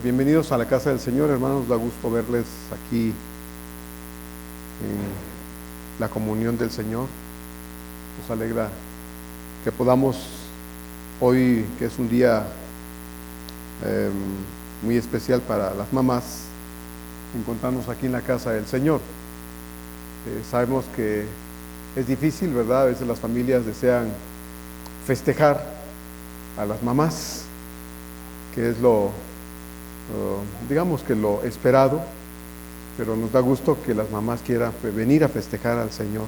Bienvenidos a la casa del Señor, hermanos. Da gusto verles aquí en la comunión del Señor. Nos alegra que podamos hoy, que es un día muy especial para las mamás, encontrarnos aquí en la casa del Señor. Sabemos que es difícil, ¿verdad? A veces las familias desean festejar a las mamás, que es digamos que lo esperado, pero nos da gusto que las mamás quieran venir a festejar al Señor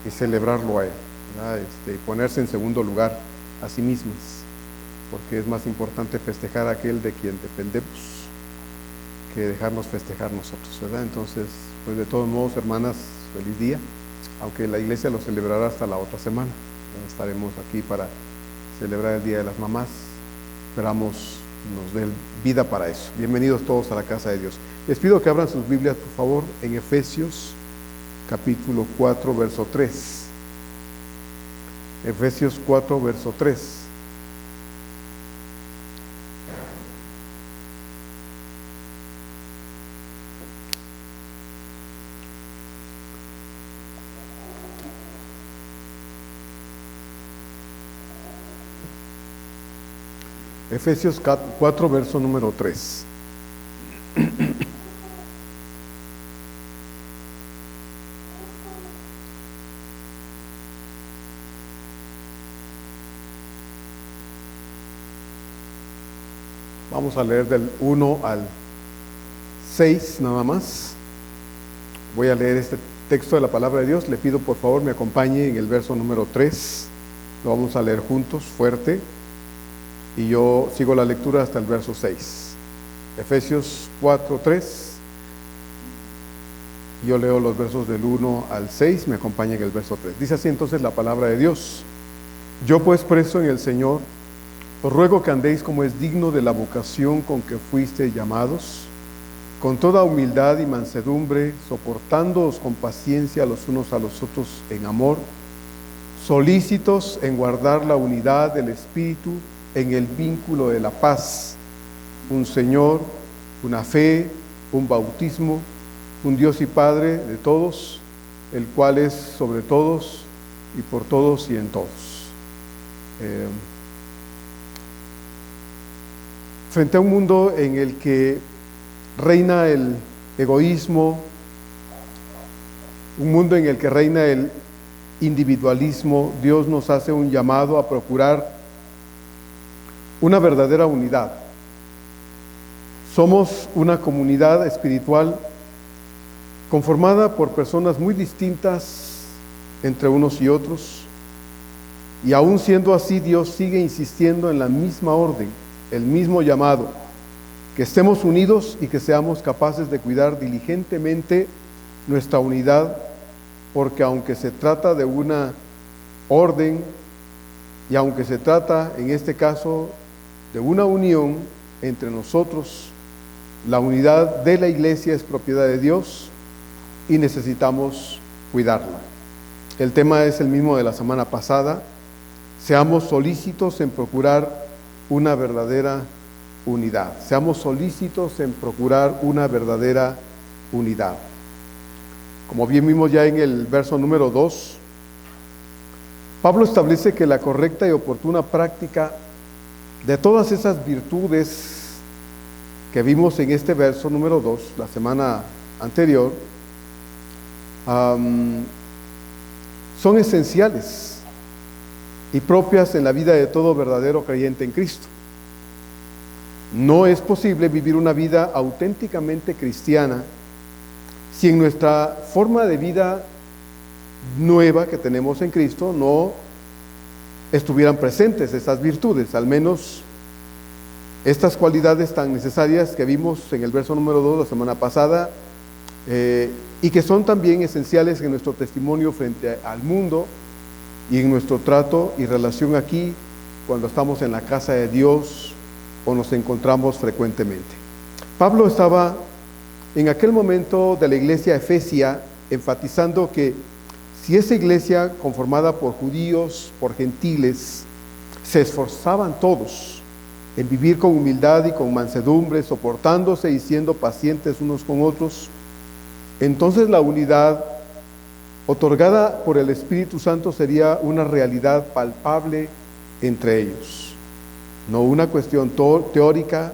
y celebrarlo a Él, ¿verdad? Y ponerse en segundo lugar a sí mismas, porque es más importante festejar a aquel de quien dependemos que dejarnos festejar nosotros, ¿verdad? Entonces, pues de todos modos, hermanas, feliz día, aunque la iglesia lo celebrará hasta la otra semana. Estaremos aquí para celebrar el Día de las Mamás. Esperamos nos dé vida para eso. Bienvenidos todos a la casa de Dios. Les pido que abran sus Biblias, por favor, en Efesios capítulo 4, verso 3. Efesios 4, verso 3. Efesios 4, verso número 3. Vamos a leer del 1 al 6 nada más. Voy a leer este texto de la palabra de Dios. Le pido por favor me acompañe en el verso número 3. Lo vamos a leer juntos, fuerte. Y yo sigo la lectura hasta el verso 6. Efesios 4, 3. Yo leo los versos del 1 al 6, me acompaña en el verso 3. Dice así entonces la palabra de Dios. Yo pues preso en el Señor, os ruego que andéis como es digno de la vocación con que fuisteis llamados, con toda humildad y mansedumbre, soportándoos con paciencia los unos a los otros en amor, solícitos en guardar la unidad del Espíritu, en el vínculo de la paz, un Señor, una fe, un bautismo, un Dios y Padre de todos, el cual es sobre todos y por todos y en todos. Frente a un mundo en el que reina el egoísmo, un mundo en el que reina el individualismo, Dios nos hace un llamado a procurar una verdadera unidad. Somos una comunidad espiritual conformada por personas muy distintas entre unos y otros, y aún siendo así, Dios sigue insistiendo en la misma orden, el mismo llamado, que estemos unidos y que seamos capaces de cuidar diligentemente nuestra unidad, porque aunque se trata de una orden, y aunque se trata en este caso de una unión entre nosotros, la unidad de la iglesia es propiedad de Dios y necesitamos cuidarla. El tema es el mismo de la semana pasada. Seamos solícitos en procurar una verdadera unidad. Seamos solícitos en procurar una verdadera unidad. Como bien vimos ya en el verso número 2, Pablo establece que la correcta y oportuna práctica de todas esas virtudes que vimos en este verso número 2, la semana anterior, son esenciales y propias en la vida de todo verdadero creyente en Cristo. No es posible vivir una vida auténticamente cristiana si en nuestra forma de vida nueva que tenemos en Cristo no estuvieran presentes estas virtudes, al menos estas cualidades tan necesarias que vimos en el verso número 2 la semana pasada, y que son también esenciales en nuestro testimonio frente al mundo y en nuestro trato y relación aquí cuando estamos en la casa de Dios o nos encontramos frecuentemente. Pablo estaba en aquel momento de la iglesia efesia enfatizando que si esa iglesia conformada por judíos, por gentiles, se esforzaban todos en vivir con humildad y con mansedumbre, soportándose y siendo pacientes unos con otros, entonces la unidad otorgada por el Espíritu Santo sería una realidad palpable entre ellos. No una cuestión teórica,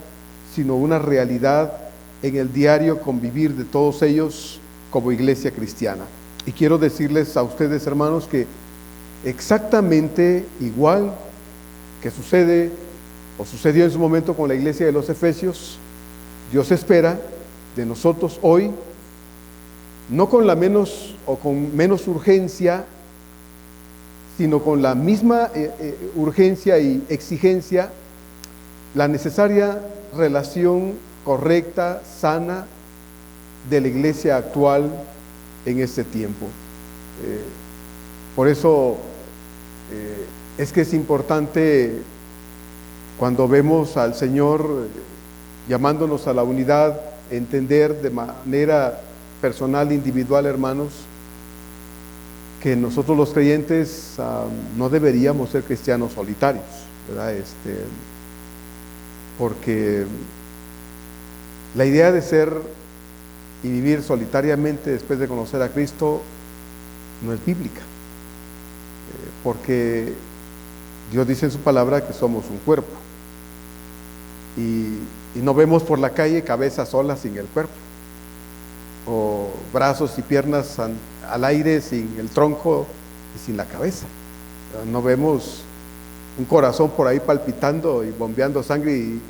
sino una realidad en el diario convivir de todos ellos como iglesia cristiana. Y quiero decirles a ustedes, hermanos, que exactamente igual que sucede o sucedió en su momento con la iglesia de los Efesios, Dios espera de nosotros hoy, no con la menos o con menos urgencia, sino con la misma urgencia y exigencia, la necesaria relación correcta, sana de la iglesia actual en este tiempo. Por eso es que es importante cuando vemos al Señor llamándonos a la unidad, entender de manera personal, individual, hermanos, que nosotros los creyentes no deberíamos ser cristianos solitarios, ¿verdad? Porque la idea de ser y vivir solitariamente después de conocer a Cristo no es bíblica, porque Dios dice en su palabra que somos un cuerpo y no vemos por la calle cabezas solas sin el cuerpo, o brazos y piernas al aire sin el tronco y sin la cabeza. No vemos un corazón por ahí palpitando y bombeando sangre y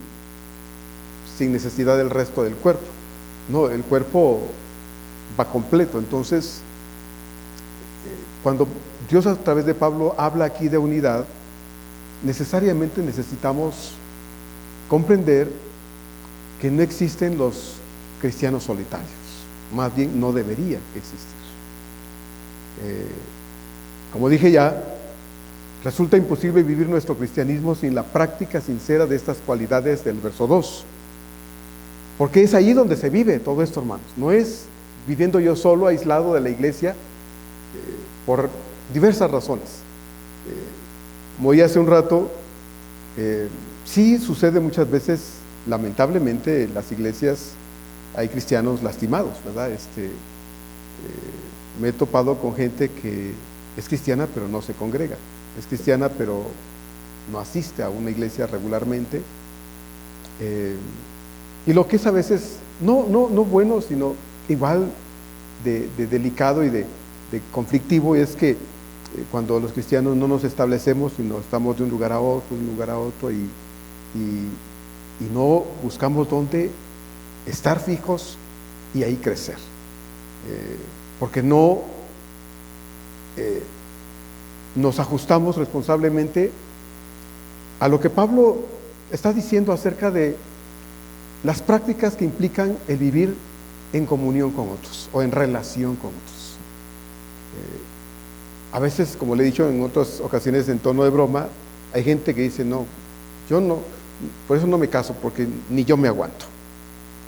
sin necesidad del resto del cuerpo. No, el cuerpo va completo. Entonces, cuando Dios a través de Pablo habla aquí de unidad, necesariamente necesitamos comprender que no existen los cristianos solitarios. Más bien no debería existir. Como dije ya, resulta imposible vivir nuestro cristianismo sin la práctica sincera de estas cualidades del verso 2. Porque es ahí donde se vive todo esto, hermanos. No es viviendo yo solo, aislado de la iglesia, por diversas razones. Como ya hace un rato, sí sucede muchas veces, lamentablemente, en las iglesias hay cristianos lastimados, ¿verdad? Me he topado con gente que es cristiana pero no se congrega, es cristiana pero no asiste a una iglesia regularmente, y lo que es a veces no bueno, sino igual de delicado y de conflictivo es que cuando los cristianos no nos establecemos, sino estamos de un lugar a otro y no buscamos dónde estar fijos y ahí crecer, porque no nos ajustamos responsablemente a lo que Pablo está diciendo acerca de las prácticas que implican el vivir en comunión con otros o en relación con otros. A veces, como le he dicho en otras ocasiones en tono de broma, hay gente que dice, no, yo no, por eso no me caso, porque ni yo me aguanto.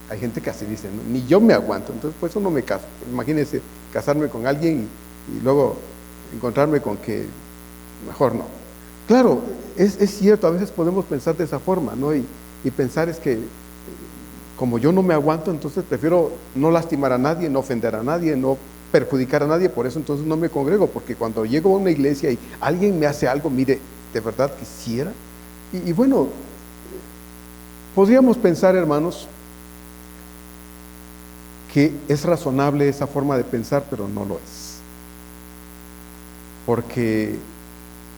Hay gente que así dice, ¿no? Ni yo me aguanto, entonces por eso no me caso. Imagínense casarme con alguien y luego encontrarme con que mejor no. Claro, es cierto, a veces podemos pensar de esa forma, ¿no? Y pensar es que como yo no me aguanto, entonces prefiero no lastimar a nadie, no ofender a nadie, no perjudicar a nadie, por eso entonces no me congrego, porque cuando llego a una iglesia y alguien me hace algo, mire, de verdad quisiera. Y bueno, podríamos pensar, hermanos, que es razonable esa forma de pensar, pero no lo es. Porque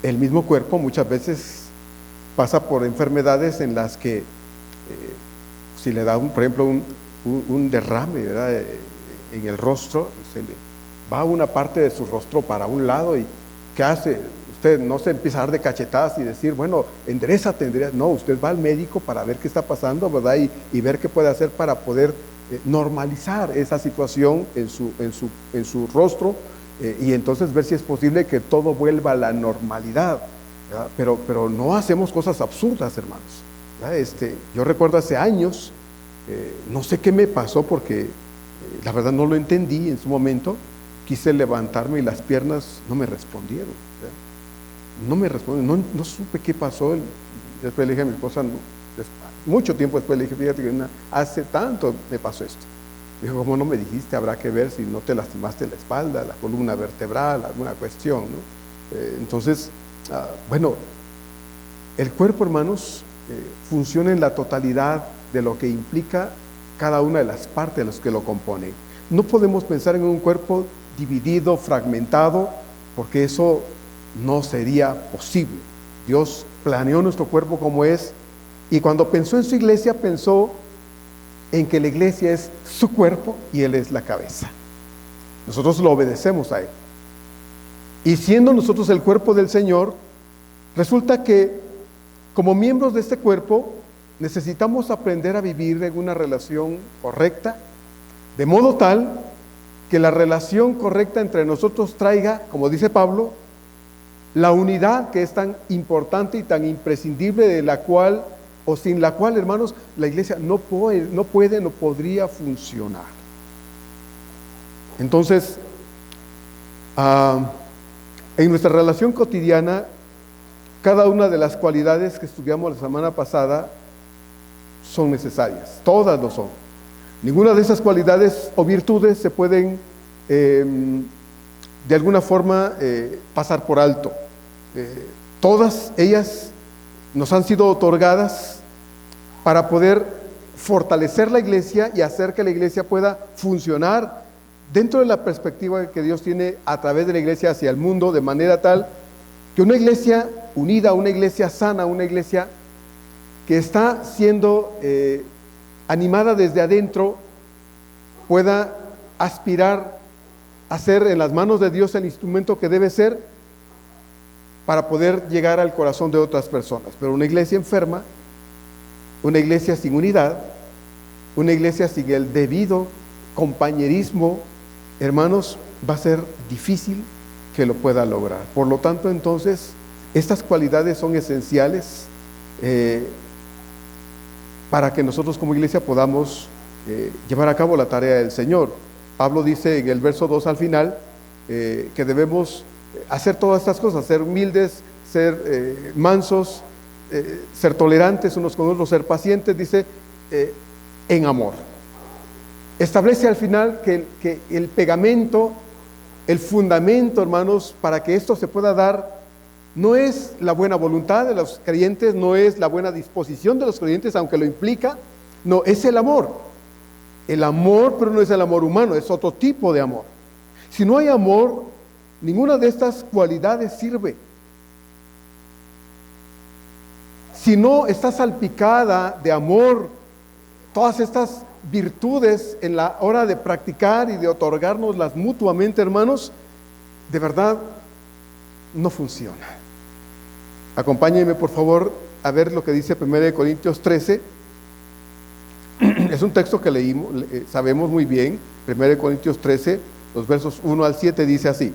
el mismo cuerpo muchas veces pasa por enfermedades en las que si le da, por ejemplo, un derrame, ¿verdad?, en el rostro, se le va una parte de su rostro para un lado y ¿qué hace? Usted no se empieza a dar de cachetadas y decir, bueno, enderezate. No, usted va al médico para ver qué está pasando, ¿verdad? Y ver qué puede hacer para poder normalizar esa situación en su rostro, y entonces ver si es posible que todo vuelva a la normalidad, ¿verdad? Pero no hacemos cosas absurdas, hermanos, ¿verdad? Yo recuerdo hace años, no sé qué me pasó porque la verdad no lo entendí en su momento, quise levantarme y las piernas no me respondieron, ¿verdad? No me respondieron, no supe qué pasó. Después le dije a mi esposa, no, mucho tiempo después le dije, fíjate que hace tanto me pasó esto. Dijo, ¿cómo no me dijiste? Habrá que ver si no te lastimaste la espalda, la columna vertebral, alguna cuestión, ¿no? Entonces, bueno, el cuerpo, hermanos, funciona en la totalidad de lo que implica cada una de las partes de las que lo componen. No podemos pensar en un cuerpo dividido, fragmentado, porque eso no sería posible. Dios planeó nuestro cuerpo como es, y cuando pensó en su iglesia, pensó en que la iglesia es su cuerpo y Él es la cabeza. Nosotros lo obedecemos a Él. Y siendo nosotros el cuerpo del Señor, resulta que como miembros de este cuerpo necesitamos aprender a vivir en una relación correcta, de modo tal que la relación correcta entre nosotros traiga, como dice Pablo, la unidad que es tan importante y tan imprescindible, de la cual o sin la cual, hermanos, la iglesia no podría funcionar. Entonces, en nuestra relación cotidiana, cada una de las cualidades que estudiamos la semana pasada son necesarias, todas lo son. Ninguna de esas cualidades o virtudes se pueden de alguna forma pasar por alto. Todas ellas nos han sido otorgadas para poder fortalecer la iglesia y hacer que la iglesia pueda funcionar dentro de la perspectiva que Dios tiene a través de la iglesia hacia el mundo, de manera tal que una iglesia unida, una iglesia sana, una iglesia que está siendo animada desde adentro, pueda aspirar a ser en las manos de Dios el instrumento que debe ser para poder llegar al corazón de otras personas. Pero una iglesia enferma, una iglesia sin unidad, una iglesia sin el debido compañerismo, hermanos, va a ser difícil que lo pueda lograr. Por lo tanto, entonces, estas cualidades son esenciales para que nosotros como iglesia podamos llevar a cabo la tarea del Señor. Pablo dice en el verso 2 al final que debemos hacer todas estas cosas, ser humildes, ser mansos, ser tolerantes unos con otros, ser pacientes, dice, en amor. Establece al final que el pegamento, el fundamento, hermanos, para que esto se pueda dar, no es la buena voluntad de los creyentes, no es la buena disposición de los creyentes, aunque lo implica, no, es el amor. El amor, pero no es el amor humano, es otro tipo de amor. Si no hay amor, ninguna de estas cualidades sirve. Si no está salpicada de amor, todas estas virtudes en la hora de practicar y de otorgárnoslas mutuamente, hermanos, de verdad no funciona. Acompáñenme, por favor, a ver lo que dice 1 Corintios 13. Es un texto que leímos, sabemos muy bien. 1 Corintios 13, los versos 1 al 7 dice así: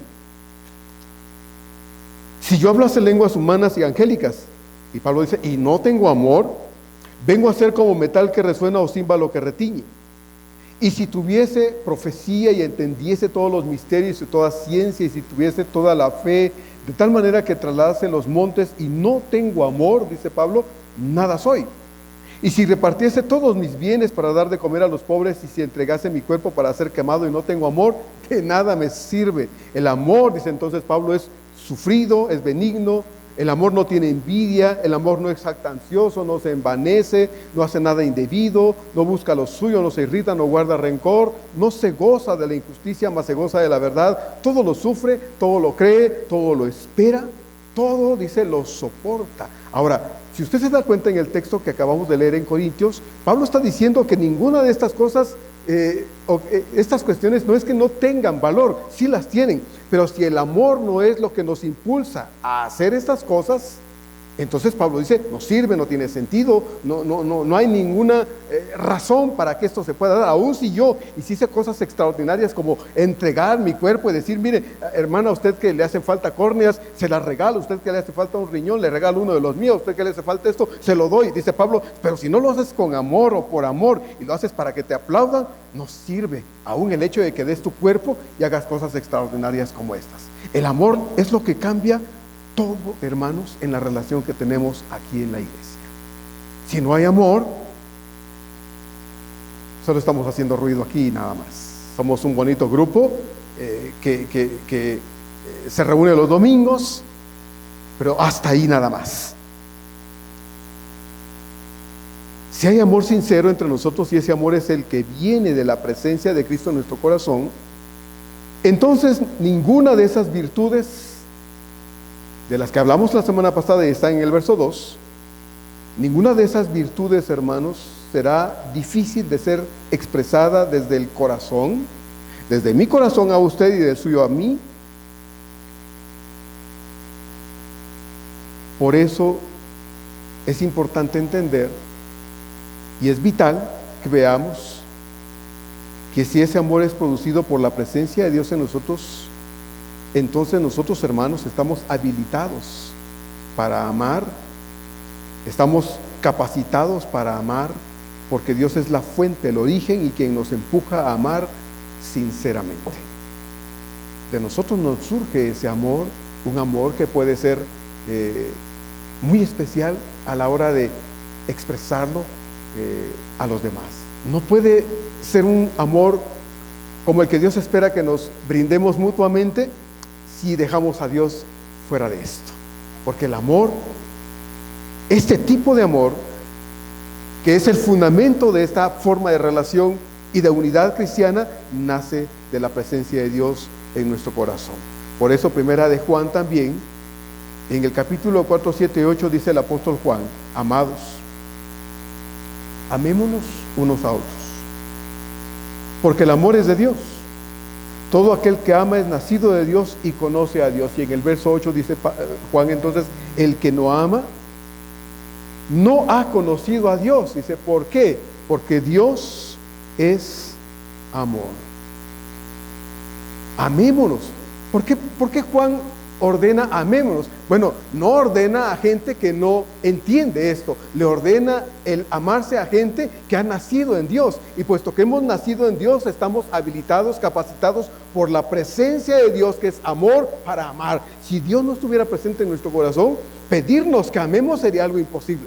si yo hablase lenguas humanas y angélicas, y Pablo dice, y no tengo amor, vengo a ser como metal que resuena o címbalo que retiñe. Y si tuviese profecía y entendiese todos los misterios y toda ciencia, y si tuviese toda la fe, de tal manera que trasladase los montes, y no tengo amor, dice Pablo, nada soy. Y si repartiese todos mis bienes para dar de comer a los pobres, y si entregase mi cuerpo para ser quemado y no tengo amor, de nada me sirve. El amor, dice entonces Pablo, es sufrido, es benigno. El amor no tiene envidia, el amor no es jactancioso, no se envanece, no hace nada indebido, no busca lo suyo, no se irrita, no guarda rencor, no se goza de la injusticia, mas se goza de la verdad. Todo lo sufre, todo lo cree, todo lo espera, todo, dice, lo soporta. Ahora, si usted se da cuenta en el texto que acabamos de leer en Corintios, Pablo está diciendo que ninguna de estas cosas, estas cuestiones no es que no tengan valor, sí las tienen, pero si el amor no es lo que nos impulsa a hacer estas cosas, entonces Pablo dice, no sirve, no tiene sentido, no hay ninguna razón para que esto se pueda dar. Aún si yo hiciese cosas extraordinarias como entregar mi cuerpo y decir, mire, hermana, a usted que le hacen falta córneas, se las regalo, a usted que le hace falta un riñón, le regalo uno de los míos, a usted que le hace falta esto, se lo doy. Dice Pablo, pero si no lo haces con amor o por amor y lo haces para que te aplaudan, no sirve. Aún el hecho de que des tu cuerpo y hagas cosas extraordinarias como estas. El amor es lo que cambia todo, hermanos, en la relación que tenemos aquí en la iglesia. Si no hay amor, solo estamos haciendo ruido aquí nada más. Somos un bonito grupo que se reúne los domingos, pero hasta ahí nada más. Si hay amor sincero entre nosotros y ese amor es el que viene de la presencia de Cristo en nuestro corazón, entonces ninguna de esas virtudes de las que hablamos la semana pasada y está en el verso 2, ninguna de esas virtudes, hermanos, será difícil de ser expresada desde el corazón, desde mi corazón a usted y del suyo a mí. Por eso es importante entender y es vital que veamos que si ese amor es producido por la presencia de Dios en nosotros, entonces nosotros, hermanos, estamos habilitados para amar, estamos capacitados para amar, porque Dios es la fuente, el origen y quien nos empuja a amar sinceramente. De nosotros nos surge ese amor, un amor que puede ser muy especial a la hora de expresarlo a los demás. No puede ser un amor como el que Dios espera que nos brindemos mutuamente si dejamos a Dios fuera de esto. Porque el amor, este tipo de amor, que es el fundamento de esta forma de relación y de unidad cristiana, nace de la presencia de Dios en nuestro corazón. Por eso primera de Juan también, en el capítulo 4, 7 y 8 dice el apóstol Juan: amados, amémonos unos a otros, porque el amor es de Dios. Todo aquel que ama es nacido de Dios y conoce a Dios. Y en el verso 8 dice Juan entonces: el que no ama no ha conocido a Dios. Dice, ¿por qué? Porque Dios es amor. Amémonos. ¿Por qué Juan ordena amémonos? Bueno, no ordena a gente que no entiende esto, le ordena el amarse a gente que ha nacido en Dios, y puesto que hemos nacido en Dios, estamos habilitados, capacitados por la presencia de Dios, que es amor, para amar. Si Dios no estuviera presente en nuestro corazón, pedirnos que amemos sería algo imposible.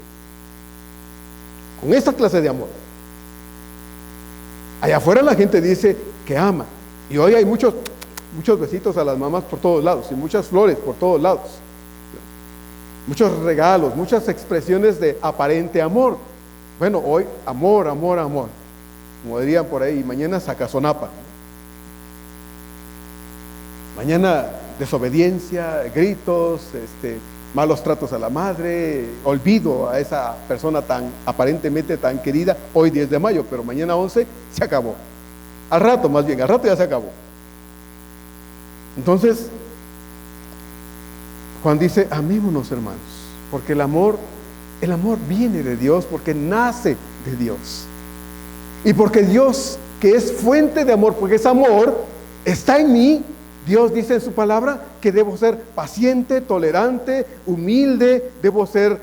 Con esta clase de amor, allá afuera la gente dice que ama, y hoy hay muchos besitos a las mamás por todos lados y muchas flores por todos lados, muchos regalos, muchas expresiones de aparente amor. Bueno, hoy amor, amor, amor, como dirían por ahí, mañana sacazonapa, mañana desobediencia, gritos, malos tratos a la madre, olvido a esa persona tan aparentemente tan querida, hoy 10 de mayo, pero mañana 11 se acabó, al rato ya se acabó. Entonces, Juan dice, amémonos, hermanos, porque el amor viene de Dios, porque nace de Dios. Y porque Dios, que es fuente de amor, porque es amor, está en mí. Dios dice en su palabra que debo ser paciente, tolerante, humilde, debo ser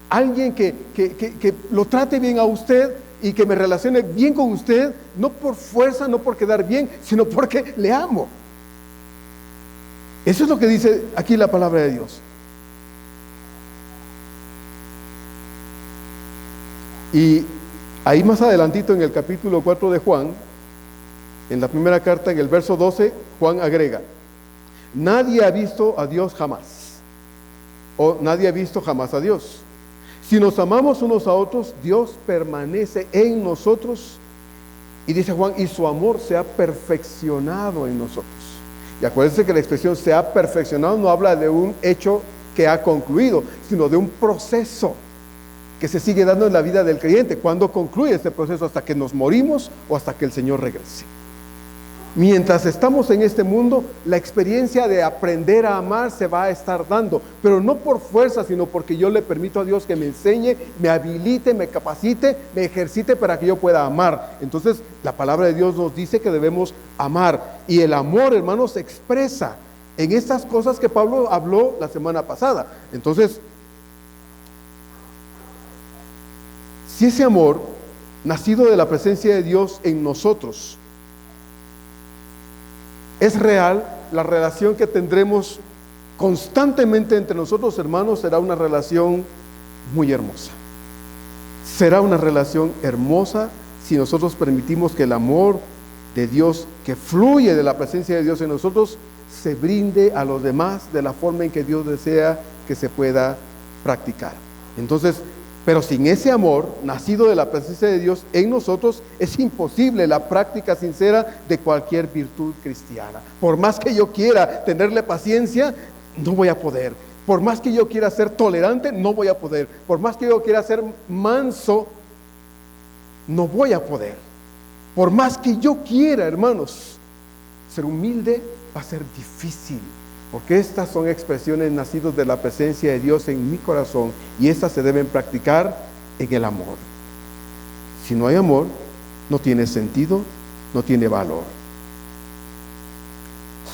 alguien que lo trate bien a usted y que me relacione bien con usted, no por fuerza, no por quedar bien, sino porque le amo. Eso es lo que dice aquí la palabra de Dios. Y ahí más adelantito en el capítulo 4 de Juan, en la primera carta, en el verso 12, Juan agrega: nadie ha visto a Dios jamás, o nadie ha visto jamás a Dios. Si nos amamos unos a otros, Dios permanece en nosotros, y dice Juan, y su amor se ha perfeccionado en nosotros. Y acuérdense que la expresión se ha perfeccionado no habla de un hecho que ha concluido, sino de un proceso que se sigue dando en la vida del creyente. ¿Cuándo concluye este proceso? Hasta que nos morimos o hasta que el Señor regrese. Mientras estamos en este mundo, la experiencia de aprender a amar se va a estar dando, pero no por fuerza, sino porque yo le permito a Dios que me enseñe, me habilite, me capacite, me ejercite para que yo pueda amar. Entonces, la palabra de Dios nos dice que debemos amar, y el amor, hermanos, se expresa en estas cosas que Pablo habló la semana pasada. Entonces, si ese amor, nacido de la presencia de Dios en nosotros, es real, la relación que tendremos constantemente entre nosotros, hermanos, será una relación muy hermosa. será una relación hermosa si nosotros permitimos que el amor de Dios, que fluye de la presencia de Dios en nosotros, se brinde a los demás de la forma en que Dios desea que se pueda practicar. Entonces, pero sin ese amor nacido de la presencia de Dios en nosotros, es imposible la práctica sincera de cualquier virtud cristiana. Por más que yo quiera tenerle paciencia, no voy a poder. Por más que yo quiera ser tolerante, no voy a poder. Por más que yo quiera ser manso, no voy a poder. Por más que yo quiera, hermanos, ser humilde, va a ser difícil. Porque estas son expresiones nacidas de la presencia de Dios en mi corazón, y estas se deben practicar en el amor. Si no hay amor, no tiene sentido, no tiene valor.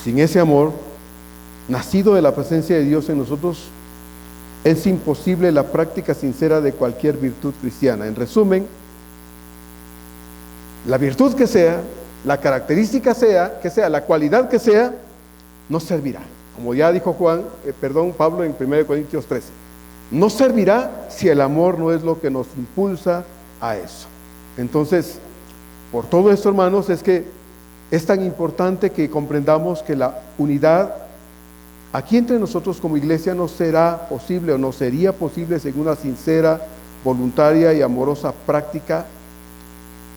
Sin ese amor nacido de la presencia de Dios en nosotros, es imposible la práctica sincera de cualquier virtud cristiana. En resumen, la virtud que sea, la característica que sea, la cualidad que sea, no servirá. Como ya dijo Pablo en 1 Corintios 13, no servirá si el amor no es lo que nos impulsa a eso. Entonces, por todo esto, hermanos, es que es tan importante que comprendamos que la unidad aquí entre nosotros como iglesia no será posible, o no sería posible, sin una sincera, voluntaria y amorosa práctica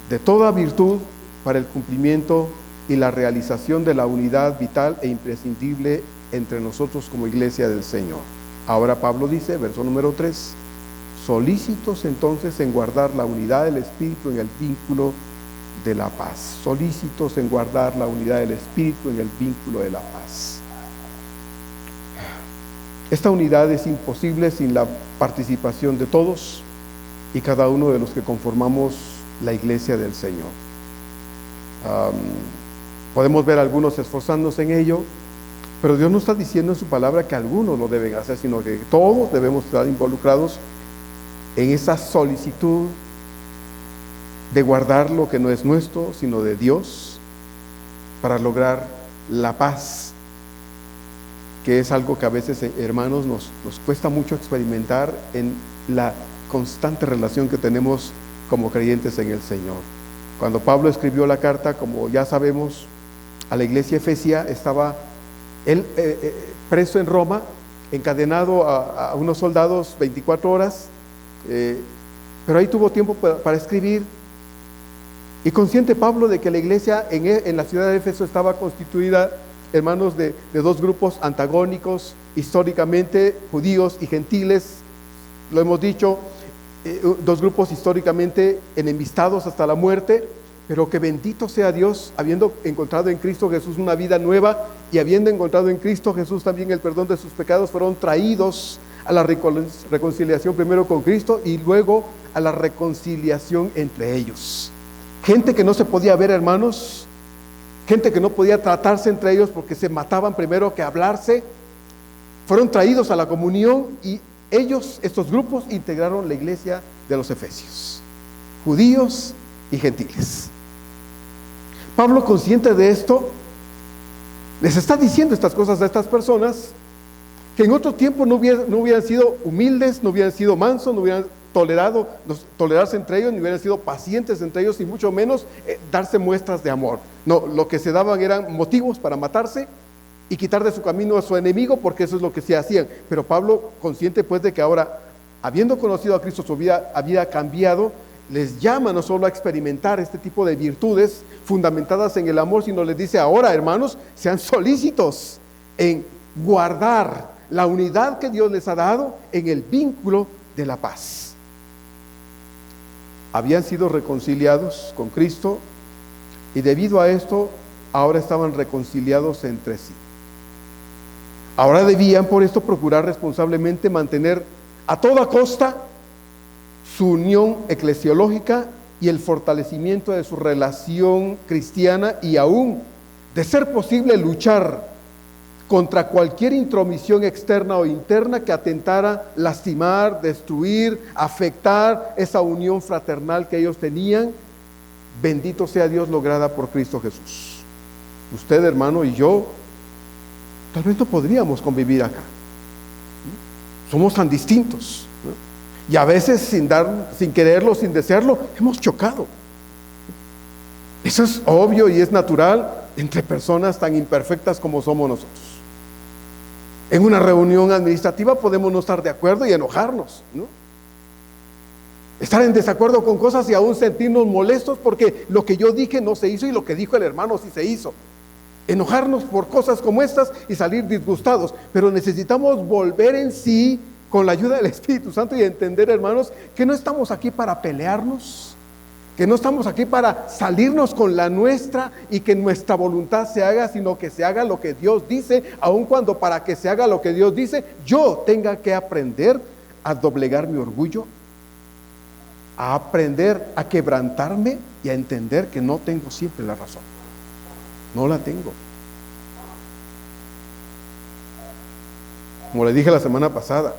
de toda virtud para el cumplimiento y la realización de la unidad vital e imprescindible entre nosotros como iglesia del Señor. Ahora Pablo dice, verso número 3, solícitos entonces en guardar la unidad del Espíritu en el vínculo de la paz. Solícitos en guardar la unidad del Espíritu en el vínculo de la paz. Esta unidad es imposible sin la participación de todos y cada uno de los que conformamos la iglesia del Señor. Podemos ver a algunos esforzándose en ello, pero Dios no está diciendo en su palabra que algunos lo deben hacer, sino que todos debemos estar involucrados en esa solicitud de guardar lo que no es nuestro, sino de Dios, para lograr la paz, que es algo que a veces, hermanos, nos cuesta mucho experimentar en la constante relación que tenemos como creyentes en el Señor. Cuando Pablo escribió la carta, como ya sabemos, a la iglesia efesia, estaba él preso en Roma, encadenado a unos soldados 24 horas, pero ahí tuvo tiempo para escribir. Y consciente Pablo de que la iglesia en la ciudad de Éfeso estaba constituida, hermanos, de dos grupos antagónicos, históricamente judíos y gentiles, lo hemos dicho, dos grupos históricamente enemistados hasta la muerte, pero que bendito sea Dios, habiendo encontrado en Cristo Jesús una vida nueva y habiendo encontrado en Cristo Jesús también el perdón de sus pecados, fueron traídos a la reconciliación primero con Cristo y luego a la reconciliación entre ellos. Gente que no se podía ver, hermanos, gente que no podía tratarse entre ellos porque se mataban primero que hablarse, fueron traídos a la comunión y ellos, estos grupos, integraron la iglesia de los Efesios, judíos y gentiles. Pablo, consciente de esto, les está diciendo estas cosas a estas personas que en otro tiempo no hubieran sido humildes, no hubieran sido mansos, no hubieran tolerarse entre ellos, ni hubieran sido pacientes entre ellos, y mucho menos darse muestras de amor. No, lo que se daban eran motivos para matarse y quitar de su camino a su enemigo, porque eso es lo que se hacían. Pero Pablo, consciente pues de que ahora, habiendo conocido a Cristo, su vida había cambiado, les llama no solo a experimentar este tipo de virtudes fundamentadas en el amor, sino les dice: ahora, hermanos, sean solícitos en guardar la unidad que Dios les ha dado en el vínculo de la paz. Habían sido reconciliados con Cristo y debido a esto ahora estaban reconciliados entre sí. Ahora debían por esto procurar responsablemente mantener a toda costa su unión eclesiológica y el fortalecimiento de su relación cristiana, y aún, de ser posible, luchar contra cualquier intromisión externa o interna que atentara lastimar, destruir, afectar esa unión fraternal que ellos tenían. Bendito sea Dios, lograda por Cristo Jesús. Usted, hermano, y yo tal vez no podríamos convivir acá. Somos tan distintos, ¿no? Y a veces sin quererlo, sin desearlo, hemos chocado. Eso es obvio y es natural entre personas tan imperfectas como somos nosotros. En una reunión administrativa podemos no estar de acuerdo y enojarnos, ¿no? Estar en desacuerdo con cosas y aún sentirnos molestos porque lo que yo dije no se hizo y lo que dijo el hermano sí se hizo. Enojarnos por cosas como estas y salir disgustados. Pero necesitamos volver en sí con la ayuda del Espíritu Santo y entender, hermanos, que no estamos aquí para pelearnos, que no estamos aquí para salirnos con la nuestra y que nuestra voluntad se haga, sino que se haga lo que Dios dice, aun cuando para que se haga lo que Dios dice, yo tenga que aprender a doblegar mi orgullo, a aprender a quebrantarme y a entender que no tengo siempre la razón. No la tengo. Como le dije la semana pasada,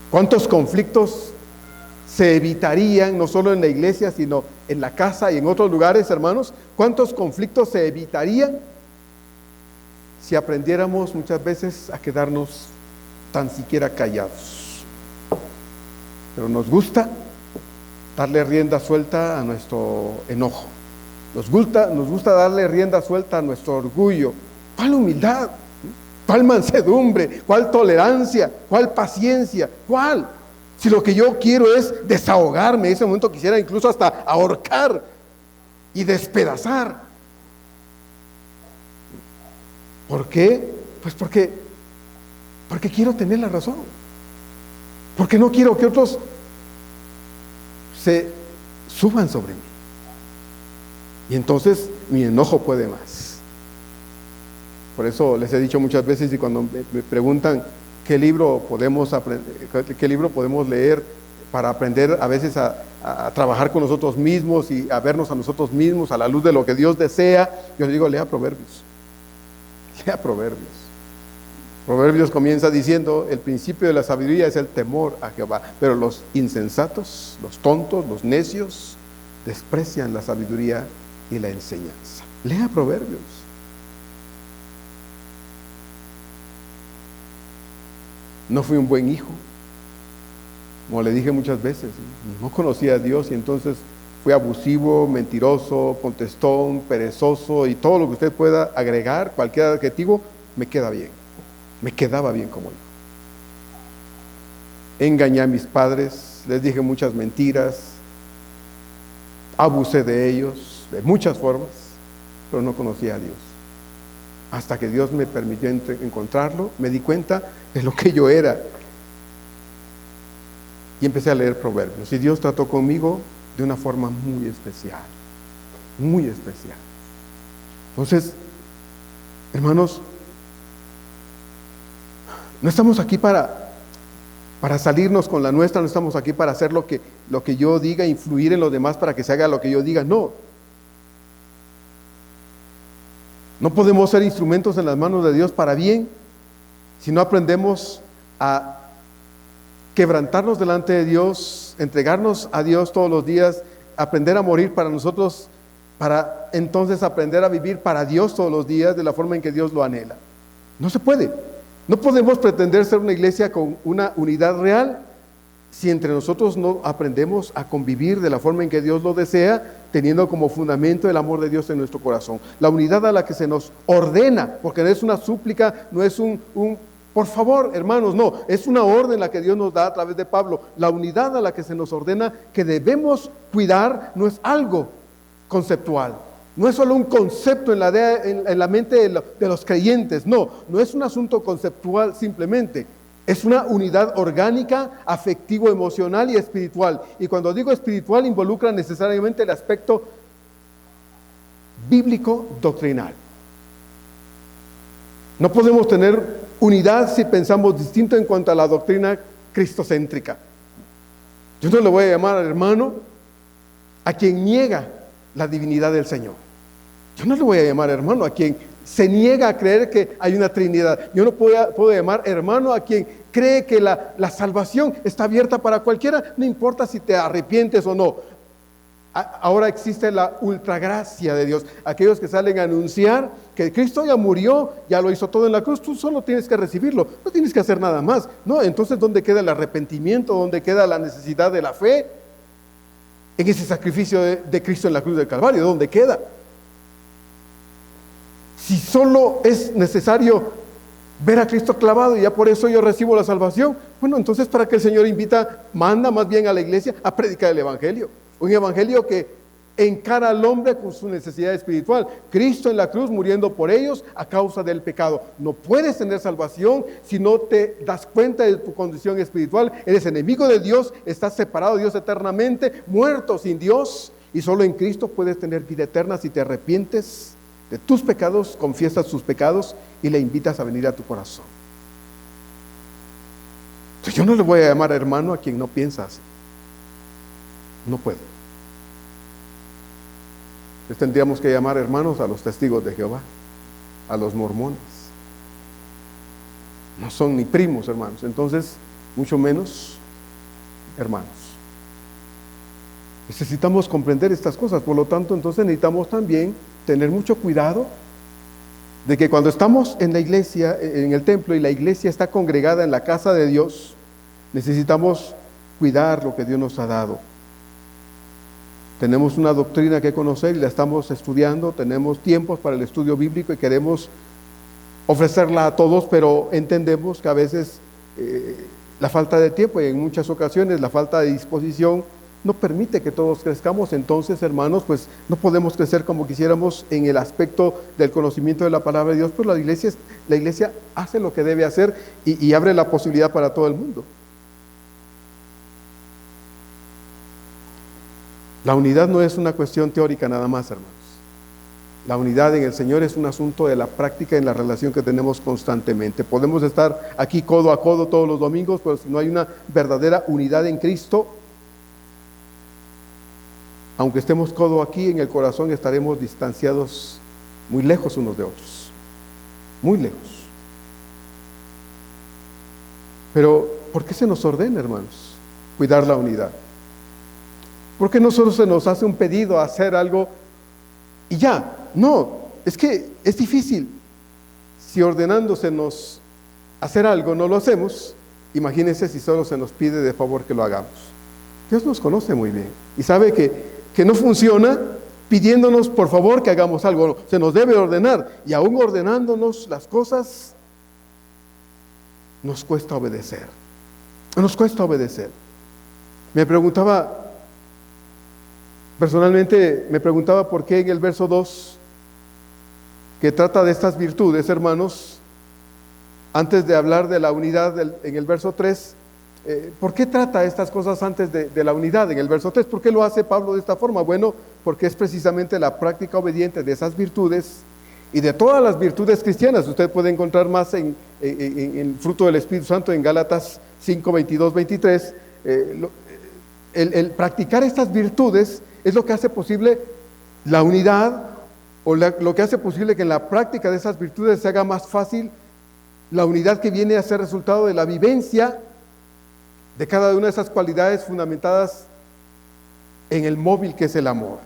¿cuántos conflictos se evitarían no solo en la iglesia, sino en la casa y en otros lugares, hermanos? ¿Cuántos conflictos se evitarían si aprendiéramos muchas veces a quedarnos tan siquiera callados? Pero nos gusta darle rienda suelta a nuestro enojo. Nos gusta darle rienda suelta a nuestro orgullo. ¿Cuál humildad? ¿Cuál mansedumbre? ¿Cuál tolerancia? ¿Cuál paciencia? ¿Cuál? Si lo que yo quiero es desahogarme, en ese momento quisiera incluso hasta ahorcar y despedazar. ¿Por qué? Pues porque quiero tener la razón. Porque no quiero que otros se suban sobre mí. Y entonces mi enojo puede más. Por eso les he dicho muchas veces, y cuando me preguntan qué libro podemos leer para aprender a veces a trabajar con nosotros mismos y a vernos a nosotros mismos a la luz de lo que Dios desea, yo les digo, lea Proverbios. Lea Proverbios. Proverbios comienza diciendo, el principio de la sabiduría es el temor a Jehová, pero los insensatos, los tontos, los necios, desprecian la sabiduría y la enseñanza. Lea Proverbios. No fui un buen hijo, como le dije muchas veces, no conocía a Dios y entonces fui abusivo, mentiroso, contestón, perezoso y todo lo que usted pueda agregar, cualquier adjetivo, me queda bien. Me quedaba bien como hijo. Engañé a mis padres, les dije muchas mentiras, abusé de ellos de muchas formas, pero no conocía a Dios. Hasta que Dios me permitió encontrarlo, me di cuenta de lo que yo era. Y empecé a leer Proverbios. Y Dios trató conmigo de una forma muy especial. Muy especial. Entonces, hermanos, no estamos aquí para salirnos con la nuestra, no estamos aquí para hacer lo que yo diga, influir en los demás para que se haga lo que yo diga, no. No podemos ser instrumentos en las manos de Dios para bien si no aprendemos a quebrantarnos delante de Dios, entregarnos a Dios todos los días, aprender a morir para nosotros, para entonces aprender a vivir para Dios todos los días de la forma en que Dios lo anhela. No se puede. No podemos pretender ser una iglesia con una unidad real si entre nosotros no aprendemos a convivir de la forma en que Dios lo desea, teniendo como fundamento el amor de Dios en nuestro corazón. La unidad a la que se nos ordena, porque no es una súplica, no es un por favor, hermanos, no, es una orden la que Dios nos da a través de Pablo. La unidad a la que se nos ordena que debemos cuidar no es algo conceptual. No es solo un concepto en la mente de los creyentes, no es un asunto conceptual simplemente, es una unidad orgánica, afectivo, emocional y espiritual. Y cuando digo espiritual involucra necesariamente el aspecto bíblico doctrinal. No podemos tener unidad si pensamos distinto en cuanto a la doctrina cristocéntrica. Yo no le voy a llamar hermano a quien niega la divinidad del Señor. Yo no le voy a llamar hermano a quien se niega a creer que hay una Trinidad. Yo no puedo llamar hermano a quien cree que la salvación está abierta para cualquiera, no importa si te arrepientes o no. Ahora existe la ultragracia de Dios. Aquellos que salen a anunciar que Cristo ya murió, ya lo hizo todo en la cruz, tú solo tienes que recibirlo, no tienes que hacer nada más. No, entonces ¿dónde queda el arrepentimiento? ¿Dónde queda la necesidad de la fe? En ese sacrificio de Cristo en la cruz del Calvario, ¿dónde queda? Si solo es necesario ver a Cristo clavado y ya por eso yo recibo la salvación, bueno, entonces ¿para qué el Señor manda más bien a la iglesia a predicar el Evangelio? Un evangelio que encara al hombre con su necesidad espiritual. Cristo en la cruz muriendo por ellos a causa del pecado. No puedes tener salvación si no te das cuenta de tu condición espiritual. Eres enemigo de Dios, estás separado de Dios eternamente, muerto sin Dios. Y solo en Cristo puedes tener vida eterna si te arrepientes de tus pecados, confiesas tus pecados y le invitas a venir a tu corazón. Entonces yo no le voy a llamar hermano a quien no piensa así. No puedo. Les tendríamos que llamar hermanos a los testigos de Jehová, a los mormones. No son ni primos, hermanos. Entonces, mucho menos hermanos. Necesitamos comprender estas cosas. Por lo tanto, entonces necesitamos también tener mucho cuidado de que cuando estamos en la iglesia, en el templo, y la iglesia está congregada en la casa de Dios, necesitamos cuidar lo que Dios nos ha dado. Tenemos una doctrina que conocer y la estamos estudiando, tenemos tiempos para el estudio bíblico y queremos ofrecerla a todos, pero entendemos que a veces la falta de tiempo y en muchas ocasiones la falta de disposición no permite que todos crezcamos. Entonces, hermanos, pues no podemos crecer como quisiéramos en el aspecto del conocimiento de la palabra de Dios, pero la iglesia hace lo que debe hacer y abre la posibilidad para todo el mundo. La unidad no es una cuestión teórica nada más, hermanos. La unidad en el Señor es un asunto de la práctica en la relación que tenemos constantemente. Podemos estar aquí codo a codo todos los domingos, pero si no hay una verdadera unidad en Cristo, aunque estemos codo aquí, en el corazón estaremos distanciados muy lejos unos de otros. Muy lejos. Pero, ¿por qué se nos ordena, hermanos, cuidar la unidad? ¿Por qué no solo se nos hace un pedido a hacer algo y ya? No, es que es difícil. Si ordenándosenos hacer algo no lo hacemos, imagínense si solo se nos pide de favor que lo hagamos. Dios nos conoce muy bien y sabe que no funciona pidiéndonos por favor que hagamos algo. Se nos debe ordenar y aún ordenándonos las cosas, nos cuesta obedecer. Nos cuesta obedecer. Personalmente me preguntaba por qué en el verso 2, que trata de estas virtudes, hermanos, antes de hablar de la unidad en el verso 3, ¿por qué trata estas cosas antes de la unidad en el verso 3? ¿Por qué lo hace Pablo de esta forma? Bueno, porque es precisamente la práctica obediente de esas virtudes y de todas las virtudes cristianas. Usted puede encontrar más en el fruto del Espíritu Santo en Gálatas 5, 22, 23. El practicar estas virtudes es lo que hace posible la unidad, o lo que hace posible que en la práctica de esas virtudes se haga más fácil la unidad que viene a ser resultado de la vivencia de cada una de esas cualidades fundamentadas en el móvil que es el amor.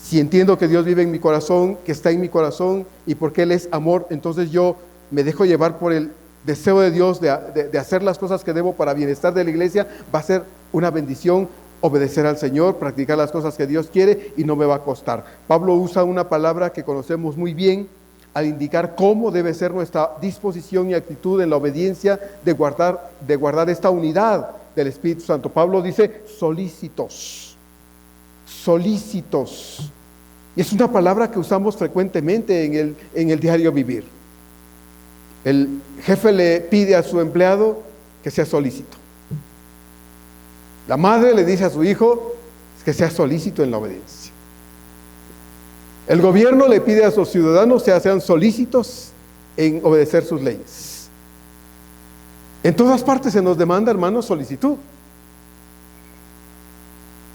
Si entiendo que Dios vive en mi corazón, que está en mi corazón y porque Él es amor, entonces yo me dejo llevar por el deseo de Dios de hacer las cosas que debo para bienestar de la iglesia. Va a ser una bendición obedecer al Señor, practicar las cosas que Dios quiere y no me va a costar. Pablo usa una palabra que conocemos muy bien al indicar cómo debe ser nuestra disposición y actitud en la obediencia de guardar esta unidad del Espíritu Santo. Pablo dice solícitos. Y es una palabra que usamos frecuentemente en el diario vivir. El jefe le pide a su empleado que sea solícito. La madre le dice a su hijo que sea solícito en la obediencia. El gobierno le pide a sus ciudadanos que sean solícitos en obedecer sus leyes. En todas partes se nos demanda, hermanos, solicitud.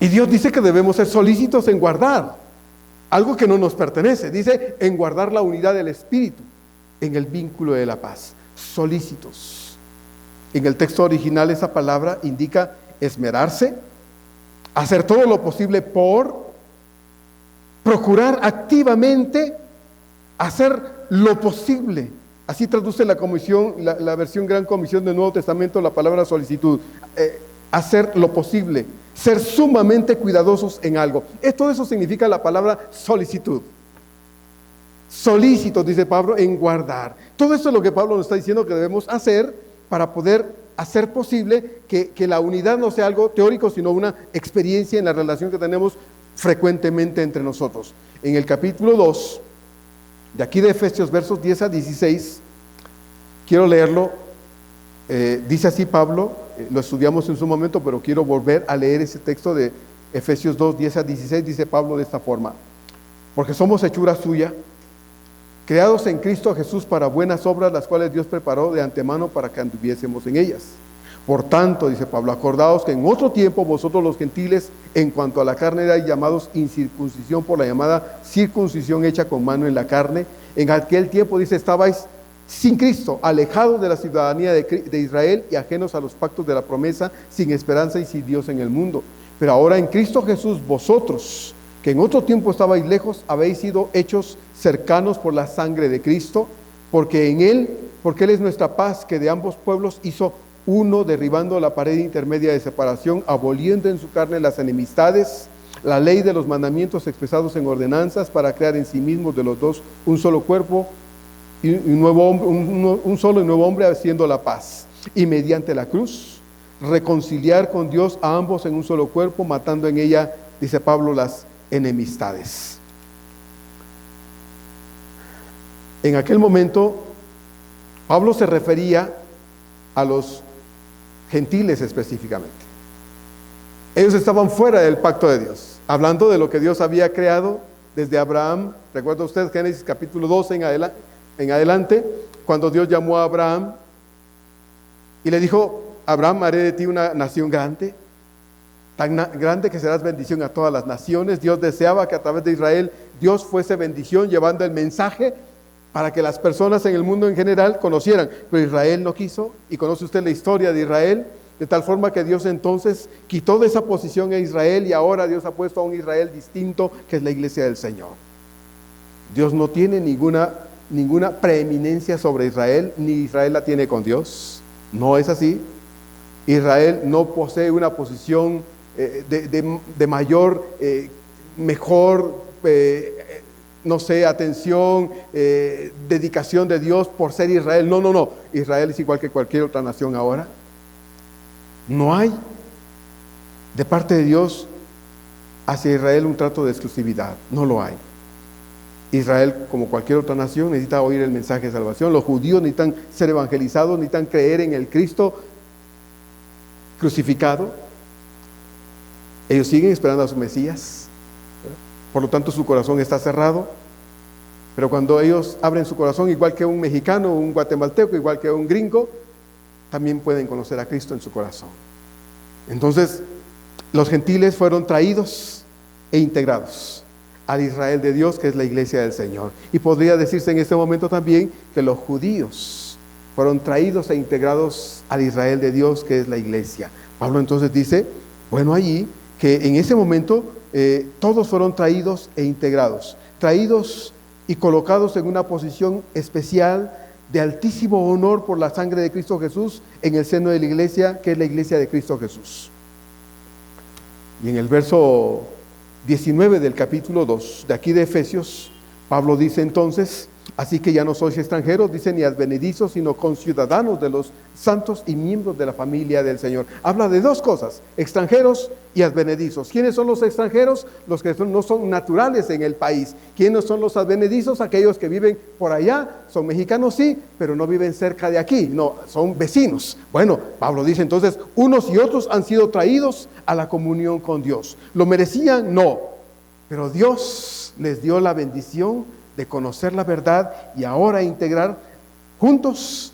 Y Dios dice que debemos ser solícitos en guardar algo que no nos pertenece. Dice en guardar la unidad del Espíritu en el vínculo de la paz. Solícitos. En el texto original esa palabra indica esmerarse, hacer todo lo posible por procurar activamente hacer lo posible. Así traduce la comisión, la versión Gran Comisión del Nuevo Testamento, la palabra solicitud. Hacer lo posible, ser sumamente cuidadosos en algo. Todo eso significa la palabra solicitud. Solícitos, dice Pablo, en guardar. Todo esto es lo que Pablo nos está diciendo que debemos hacer para poder hacer posible que la unidad no sea algo teórico, sino una experiencia en la relación que tenemos frecuentemente entre nosotros. En el capítulo 2, de aquí de Efesios, versos 10 a 16, quiero leerlo. Dice así Pablo, lo estudiamos en su momento, pero quiero volver a leer ese texto de Efesios 2, 10 a 16. Dice Pablo de esta forma: porque somos hechura suya, creados en Cristo Jesús para buenas obras, las cuales Dios preparó de antemano para que anduviésemos en ellas. Por tanto, dice Pablo, acordaos que en otro tiempo vosotros los gentiles, en cuanto a la carne, erais llamados incircuncisión por la llamada circuncisión hecha con mano en la carne. En aquel tiempo, dice, estabais sin Cristo, alejados de la ciudadanía de Israel y ajenos a los pactos de la promesa, sin esperanza y sin Dios en el mundo. Pero ahora en Cristo Jesús, vosotros, que en otro tiempo estabais lejos, habéis sido hechos cercanos por la sangre de Cristo, porque Él es nuestra paz, que de ambos pueblos hizo uno, derribando la pared intermedia de separación, aboliendo en su carne las enemistades, la ley de los mandamientos expresados en ordenanzas, para crear en sí mismos de los dos un solo cuerpo, y un solo y nuevo hombre, haciendo la paz, y mediante la cruz reconciliar con Dios a ambos en un solo cuerpo, matando en ella, dice Pablo, las enemistades. En aquel momento Pablo se refería a los gentiles específicamente. Ellos estaban fuera del pacto de Dios, hablando de lo que Dios había creado desde Abraham. Recuerda usted Génesis capítulo 12 en adelante, cuando Dios llamó a Abraham y le dijo: Abraham, haré de ti una nación grande, tan grande que serás bendición a todas las naciones. Dios deseaba que a través de Israel Dios fuese bendición, llevando el mensaje para que las personas en el mundo en general conocieran. Pero Israel no quiso, y conoce usted la historia de Israel, de tal forma que Dios entonces quitó de esa posición a Israel, y ahora Dios ha puesto a un Israel distinto, que es la iglesia del Señor. Dios no tiene ninguna preeminencia sobre Israel, ni Israel la tiene con Dios. No es así. Israel no posee una posición de mayor, mejor, no sé, atención, dedicación de Dios por ser Israel. No. Israel es igual que cualquier otra nación ahora. No hay de parte de Dios hacia Israel un trato de exclusividad. No lo hay. Israel, como cualquier otra nación, necesita oír el mensaje de salvación. Los judíos necesitan ser evangelizados, necesitan creer en el Cristo crucificado. Ellos siguen esperando a su Mesías. Por lo tanto, su corazón está cerrado. Pero cuando ellos abren su corazón, igual que un mexicano, un guatemalteco, igual que un gringo, también pueden conocer a Cristo en su corazón. Entonces, los gentiles fueron traídos e integrados al Israel de Dios, que es la iglesia del Señor. Y podría decirse en este momento también que los judíos fueron traídos e integrados al Israel de Dios, que es la iglesia. Pablo entonces dice, bueno, allí, que en ese momento todos fueron traídos e integrados, traídos y colocados en una posición especial de altísimo honor por la sangre de Cristo Jesús en el seno de la iglesia, que es la iglesia de Cristo Jesús. Y en el verso 19 del capítulo 2 de aquí de Efesios, Pablo dice entonces: así que ya no sois extranjeros, dice, ni advenedizos, sino conciudadanos de los santos y miembros de la familia del Señor. Habla de dos cosas: extranjeros y advenedizos. ¿Quiénes son los extranjeros? Los que no son naturales en el país. ¿Quiénes son los advenedizos? Aquellos que viven por allá, son mexicanos sí, pero no viven cerca de aquí, no, son vecinos. Bueno, Pablo dice entonces, unos y otros han sido traídos a la comunión con Dios. ¿Lo merecían? No, pero Dios les dio la bendición de conocer la verdad y ahora integrar juntos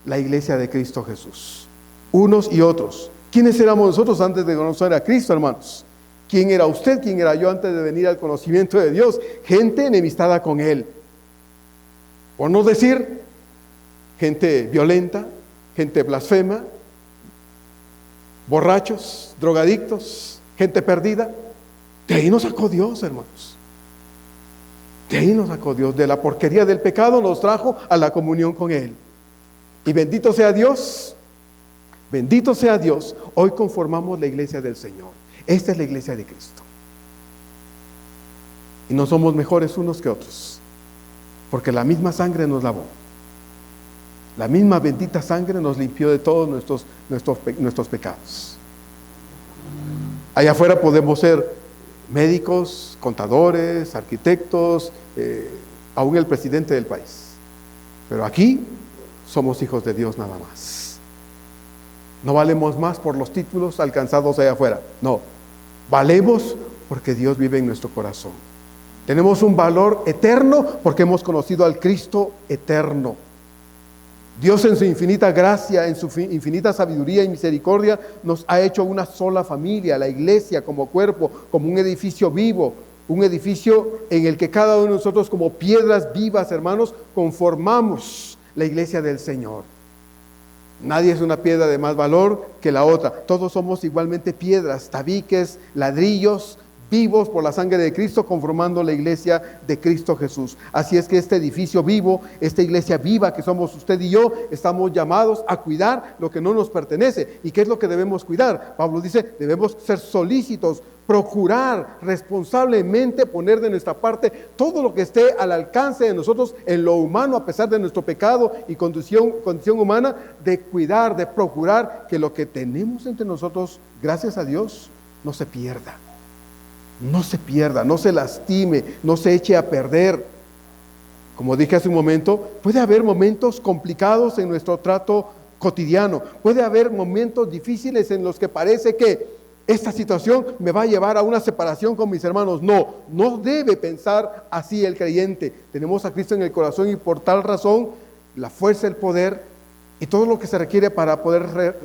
la iglesia de Cristo Jesús. Unos y otros. ¿Quiénes éramos nosotros antes de conocer a Cristo, hermanos? ¿Quién era usted? ¿Quién era yo antes de venir al conocimiento de Dios? Gente enemistada con Él. Por no decir, gente violenta, gente blasfema, borrachos, drogadictos, gente perdida. De ahí nos sacó Dios, hermanos. De ahí nos sacó Dios. De la porquería del pecado nos trajo a la comunión con Él. Y bendito sea Dios. Bendito sea Dios. Hoy conformamos la iglesia del Señor. Esta es la iglesia de Cristo. Y no somos mejores unos que otros, porque la misma sangre nos lavó. La misma bendita sangre nos limpió de todos nuestros pecados. Allá afuera podemos ser médicos, contadores, arquitectos, aún el presidente del país. Pero aquí somos hijos de Dios nada más. No valemos más por los títulos alcanzados allá afuera. No, valemos porque Dios vive en nuestro corazón. Tenemos un valor eterno porque hemos conocido al Cristo eterno. Dios en su infinita gracia, en su infinita sabiduría y misericordia, nos ha hecho una sola familia, la iglesia como cuerpo, como un edificio vivo, un edificio en el que cada uno de nosotros como piedras vivas, hermanos, conformamos la iglesia del Señor. Nadie es una piedra de más valor que la otra. Todos somos igualmente piedras, tabiques, ladrillos, vivos por la sangre de Cristo, conformando la iglesia de Cristo Jesús. Así es que este edificio vivo, esta iglesia viva que somos usted y yo, estamos llamados a cuidar lo que no nos pertenece. ¿Y qué es lo que debemos cuidar? Pablo dice, debemos ser solícitos, procurar responsablemente poner de nuestra parte todo lo que esté al alcance de nosotros en lo humano, a pesar de nuestro pecado y condición humana, de cuidar, de procurar que lo que tenemos entre nosotros, gracias a Dios, no se pierda. No se pierda, no se lastime, no se eche a perder. Como dije hace un momento, puede haber momentos complicados en nuestro trato cotidiano. Puede haber momentos difíciles en los que parece que esta situación me va a llevar a una separación con mis hermanos. No, no debe pensar así el creyente. Tenemos a Cristo en el corazón y por tal razón la fuerza, el poder y todo lo que se requiere para poder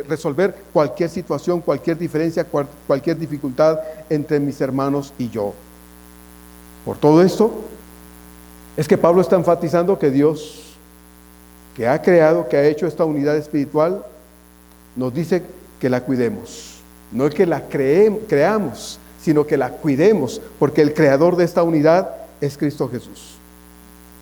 resolver cualquier situación, cualquier diferencia, cualquier dificultad entre mis hermanos y yo. Por todo esto, es que Pablo está enfatizando que Dios, que ha creado, que ha hecho esta unidad espiritual, nos dice que la cuidemos. No es que la creamos, sino que la cuidemos, porque el creador de esta unidad es Cristo Jesús.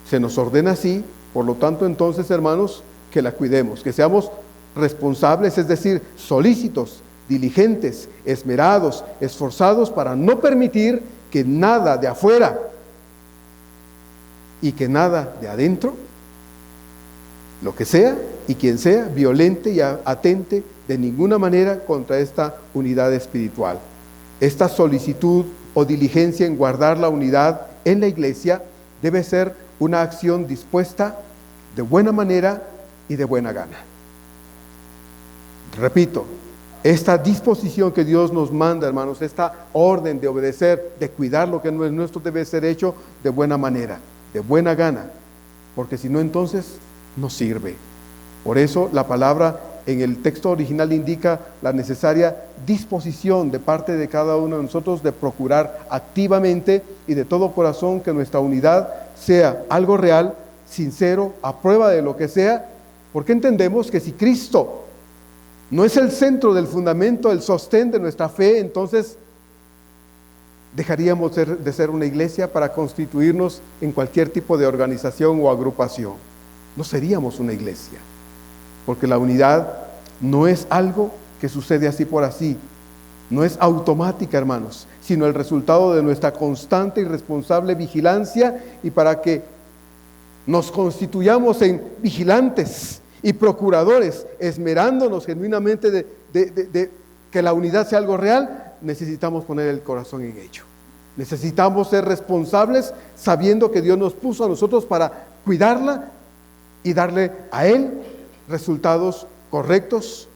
Se nos ordena así, por lo tanto, entonces, hermanos, que la cuidemos, que seamos responsables, es decir, solícitos, diligentes, esmerados, esforzados para no permitir que nada de afuera y que nada de adentro, lo que sea y quien sea, violente y atente de ninguna manera contra esta unidad espiritual. Esta solicitud o diligencia en guardar la unidad en la iglesia debe ser una acción dispuesta de buena manera y de buena gana. Repito, esta disposición que Dios nos manda, hermanos, esta orden de obedecer, de cuidar lo que no es nuestro, debe ser hecho de buena manera, de buena gana, porque si no, entonces no sirve. Por eso la palabra en el texto original indica la necesaria disposición de parte de cada uno de nosotros de procurar activamente y de todo corazón que nuestra unidad sea algo real, sincero, a prueba de lo que sea, porque entendemos que si Cristo no es el centro del fundamento, el sostén de nuestra fe, entonces dejaríamos de ser una iglesia para constituirnos en cualquier tipo de organización o agrupación. No seríamos una iglesia, porque la unidad no es algo que sucede así por así, no es automática, hermanos, sino el resultado de nuestra constante y responsable vigilancia, y para que nos constituyamos en vigilantes y procuradores, esmerándonos genuinamente de que la unidad sea algo real, necesitamos poner el corazón en ello. Necesitamos ser responsables sabiendo que Dios nos puso a nosotros para cuidarla y darle a Él resultados correctos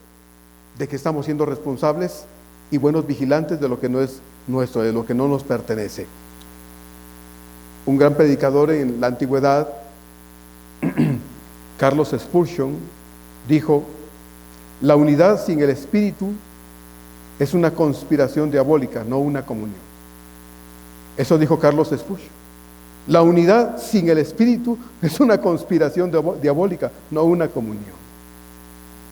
de que estamos siendo responsables y buenos vigilantes de lo que no es nuestro, de lo que no nos pertenece. Un gran predicador en la antigüedad, Carlos Spurgeon, dijo: la unidad sin el Espíritu es una conspiración diabólica, no una comunión. Eso dijo Carlos Spurgeon. La unidad sin el Espíritu es una conspiración diabólica, no una comunión.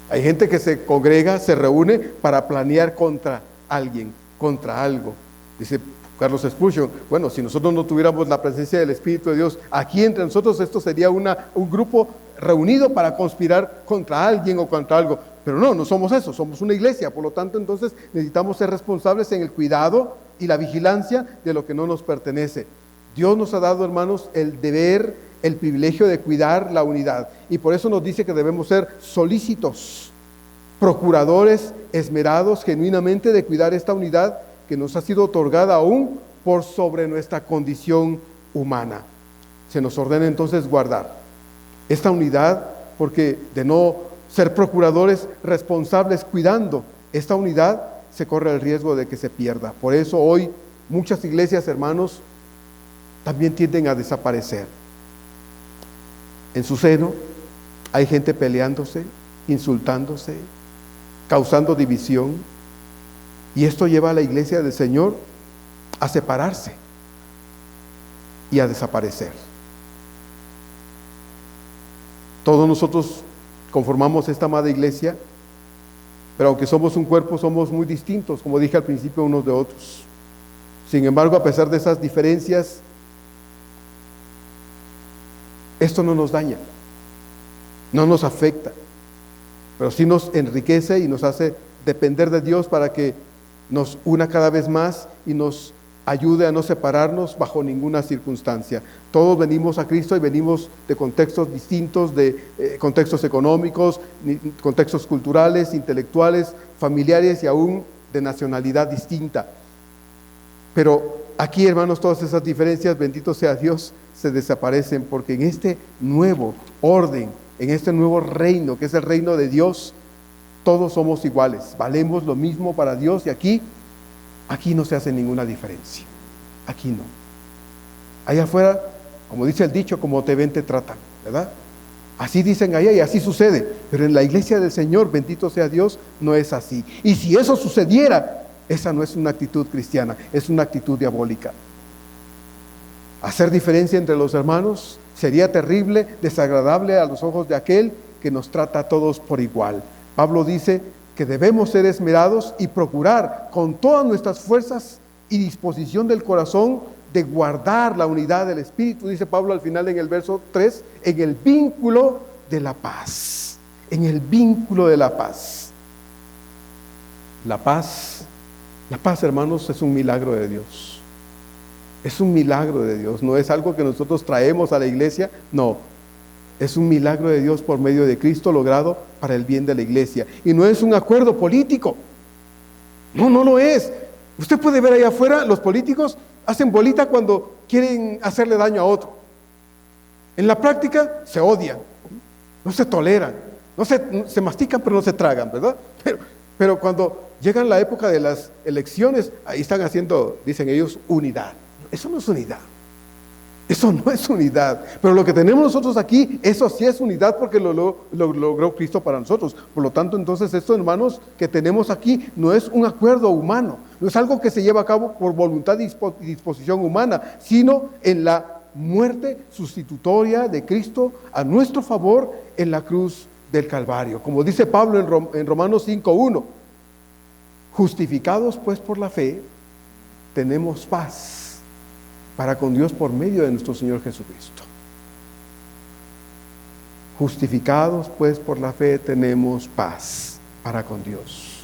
Hay gente que se congrega, se reúne para planear contra alguien, contra algo. Dice Carlos Spurgeon, bueno, si nosotros no tuviéramos la presencia del Espíritu de Dios aquí entre nosotros, esto sería un grupo reunido para conspirar contra alguien o contra algo. Pero no somos eso, somos una iglesia. Por lo tanto, entonces necesitamos ser responsables en el cuidado y la vigilancia de lo que no nos pertenece. Dios nos ha dado, hermanos, el deber, el privilegio de cuidar la unidad. Y por eso nos dice que debemos ser solícitos, procuradores, esmerados genuinamente de cuidar esta unidad que nos ha sido otorgada aún por sobre nuestra condición humana. Se nos ordena entonces guardar esta unidad, porque de no ser procuradores responsables cuidando esta unidad, se corre el riesgo de que se pierda. Por eso hoy muchas iglesias, hermanos, también tienden a desaparecer. En su seno hay gente peleándose, insultándose, causando división, y esto lleva a la iglesia del Señor a separarse y a desaparecer. Todos nosotros conformamos esta amada iglesia, pero aunque somos un cuerpo, somos muy distintos, como dije al principio, unos de otros. Sin embargo, a pesar de esas diferencias, esto no nos daña, no nos afecta, pero sí nos enriquece y nos hace depender de Dios para que nos una cada vez más y nos ayude a no separarnos bajo ninguna circunstancia. Todos venimos a Cristo y venimos de contextos distintos, de contextos económicos, contextos culturales, intelectuales, familiares y aún de nacionalidad distinta. Pero aquí, hermanos, todas esas diferencias, bendito sea Dios, se desaparecen, porque en este nuevo orden, en este nuevo reino, que es el reino de Dios, todos somos iguales, valemos lo mismo para Dios, y aquí no se hace ninguna diferencia, aquí no. Allá afuera, como dice el dicho, como te ven te tratan, ¿verdad? Así dicen allá y así sucede, pero en la iglesia del Señor, bendito sea Dios, no es así. Y si eso sucediera, esa no es una actitud cristiana, es una actitud diabólica. Hacer diferencia entre los hermanos sería terrible, desagradable a los ojos de aquel que nos trata a todos por igual. Pablo dice que debemos ser esmerados y procurar con todas nuestras fuerzas y disposición del corazón de guardar la unidad del Espíritu, dice Pablo al final en el verso 3, en el vínculo de la paz, en el vínculo de la paz. La paz, hermanos, es un milagro de Dios. Es un milagro de Dios, no es algo que nosotros traemos a la iglesia, no. Es un milagro de Dios por medio de Cristo logrado para el bien de la iglesia. Y no es un acuerdo político. No lo es. Usted puede ver allá afuera, los políticos hacen bolita cuando quieren hacerle daño a otro. En la práctica se odian, no se toleran, se mastican pero no se tragan, ¿verdad? Pero cuando llega la época de las elecciones, ahí están haciendo, dicen ellos, unidad. Eso no es unidad. Eso no es unidad, pero lo que tenemos nosotros aquí, eso sí es unidad, porque lo logró Cristo para nosotros. Por lo tanto, entonces, esto, hermanos, que tenemos aquí no es un acuerdo humano, no es algo que se lleva a cabo por voluntad y disposición humana, sino en la muerte sustitutoria de Cristo a nuestro favor en la cruz del Calvario. Como dice Pablo en Romanos 5:1, justificados pues por la fe, tenemos paz para con Dios por medio de nuestro Señor Jesucristo. Justificados pues por la fe, tenemos paz para con Dios.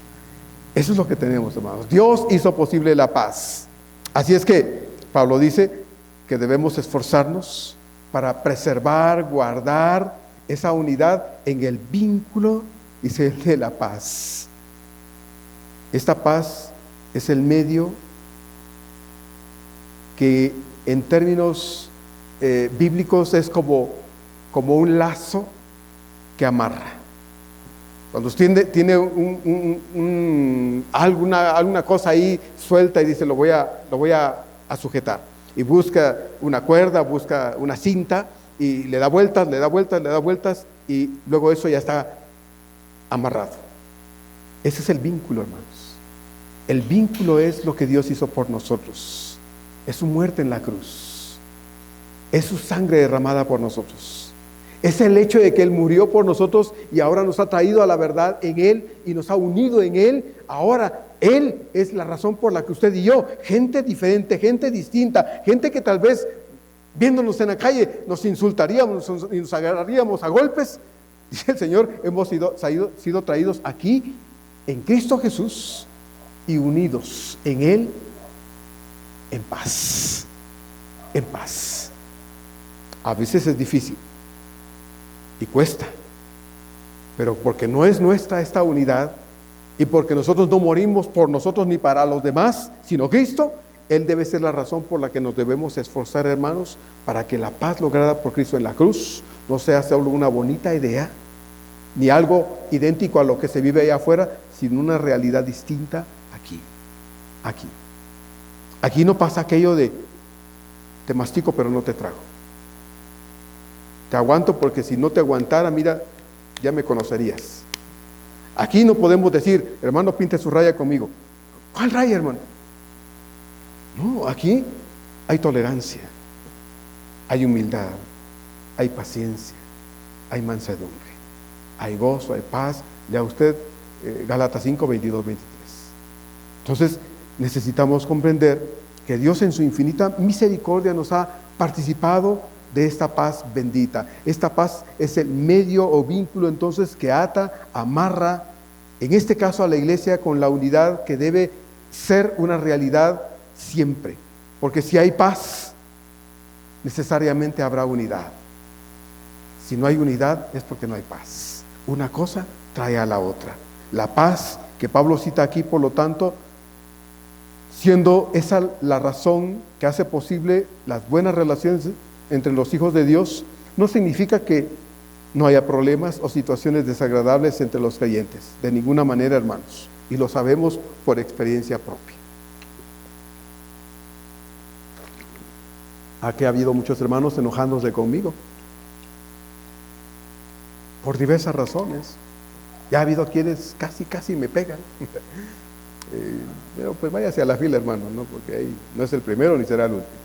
Eso es lo que tenemos, hermanos. Dios hizo posible la paz. Así es que Pablo dice que debemos esforzarnos para preservar, guardar esa unidad en el vínculo, dice, de la paz. Esta paz es el medio que en términos bíblicos es como un lazo que amarra. Cuando usted tiene alguna cosa ahí suelta y dice lo voy a sujetar, y busca una cuerda, busca una cinta y le da vueltas y luego eso ya está amarrado. Ese es el vínculo, hermanos. El vínculo es lo que Dios hizo por nosotros. Es su muerte en la cruz, es su sangre derramada por nosotros, Es el hecho de que Él murió por nosotros y ahora nos ha traído a la verdad en Él y nos ha unido en Él. Ahora Él es la razón por la que usted y yo, gente diferente, gente distinta, gente que tal vez viéndonos en la calle nos insultaríamos y nos agarraríamos a golpes. Dice el Señor, hemos sido traídos aquí en Cristo Jesús y unidos en Él en paz. En paz. A veces es difícil y cuesta, pero porque no es nuestra esta unidad y porque nosotros no morimos por nosotros ni para los demás, sino Cristo, Él debe ser la razón por la que nos debemos esforzar, hermanos, para que la paz lograda por Cristo en la cruz no sea solo una bonita idea, ni algo idéntico a lo que se vive allá afuera, sino una realidad distinta aquí. Aquí no pasa aquello de te mastico pero no te trago. Te aguanto porque si no te aguantara, mira, ya me conocerías. Aquí no podemos decir, hermano, pinte su raya conmigo. ¿Cuál raya, hermano? No, aquí hay tolerancia, hay humildad, hay paciencia, hay mansedumbre, hay gozo, hay paz. Lea usted Gálatas 5, 22, 23. Entonces necesitamos comprender que Dios en su infinita misericordia nos ha participado de esta paz bendita. Esta paz es el medio o vínculo entonces que ata, amarra, en este caso a la iglesia, con la unidad que debe ser una realidad siempre. Porque si hay paz, necesariamente habrá unidad. Si no hay unidad es porque no hay paz. Una cosa trae a la otra. La paz que Pablo cita aquí, por lo tanto, siendo esa la razón que hace posible las buenas relaciones entre los hijos de Dios, no significa que no haya problemas o situaciones desagradables entre los creyentes. De ninguna manera, hermanos. Y lo sabemos por experiencia propia. Aquí ha habido muchos hermanos enojándose conmigo. Por diversas razones. Ya ha habido quienes casi me pegan. Pero pues váyase a la fila, hermano, ¿no? Porque ahí no es el primero ni será el último.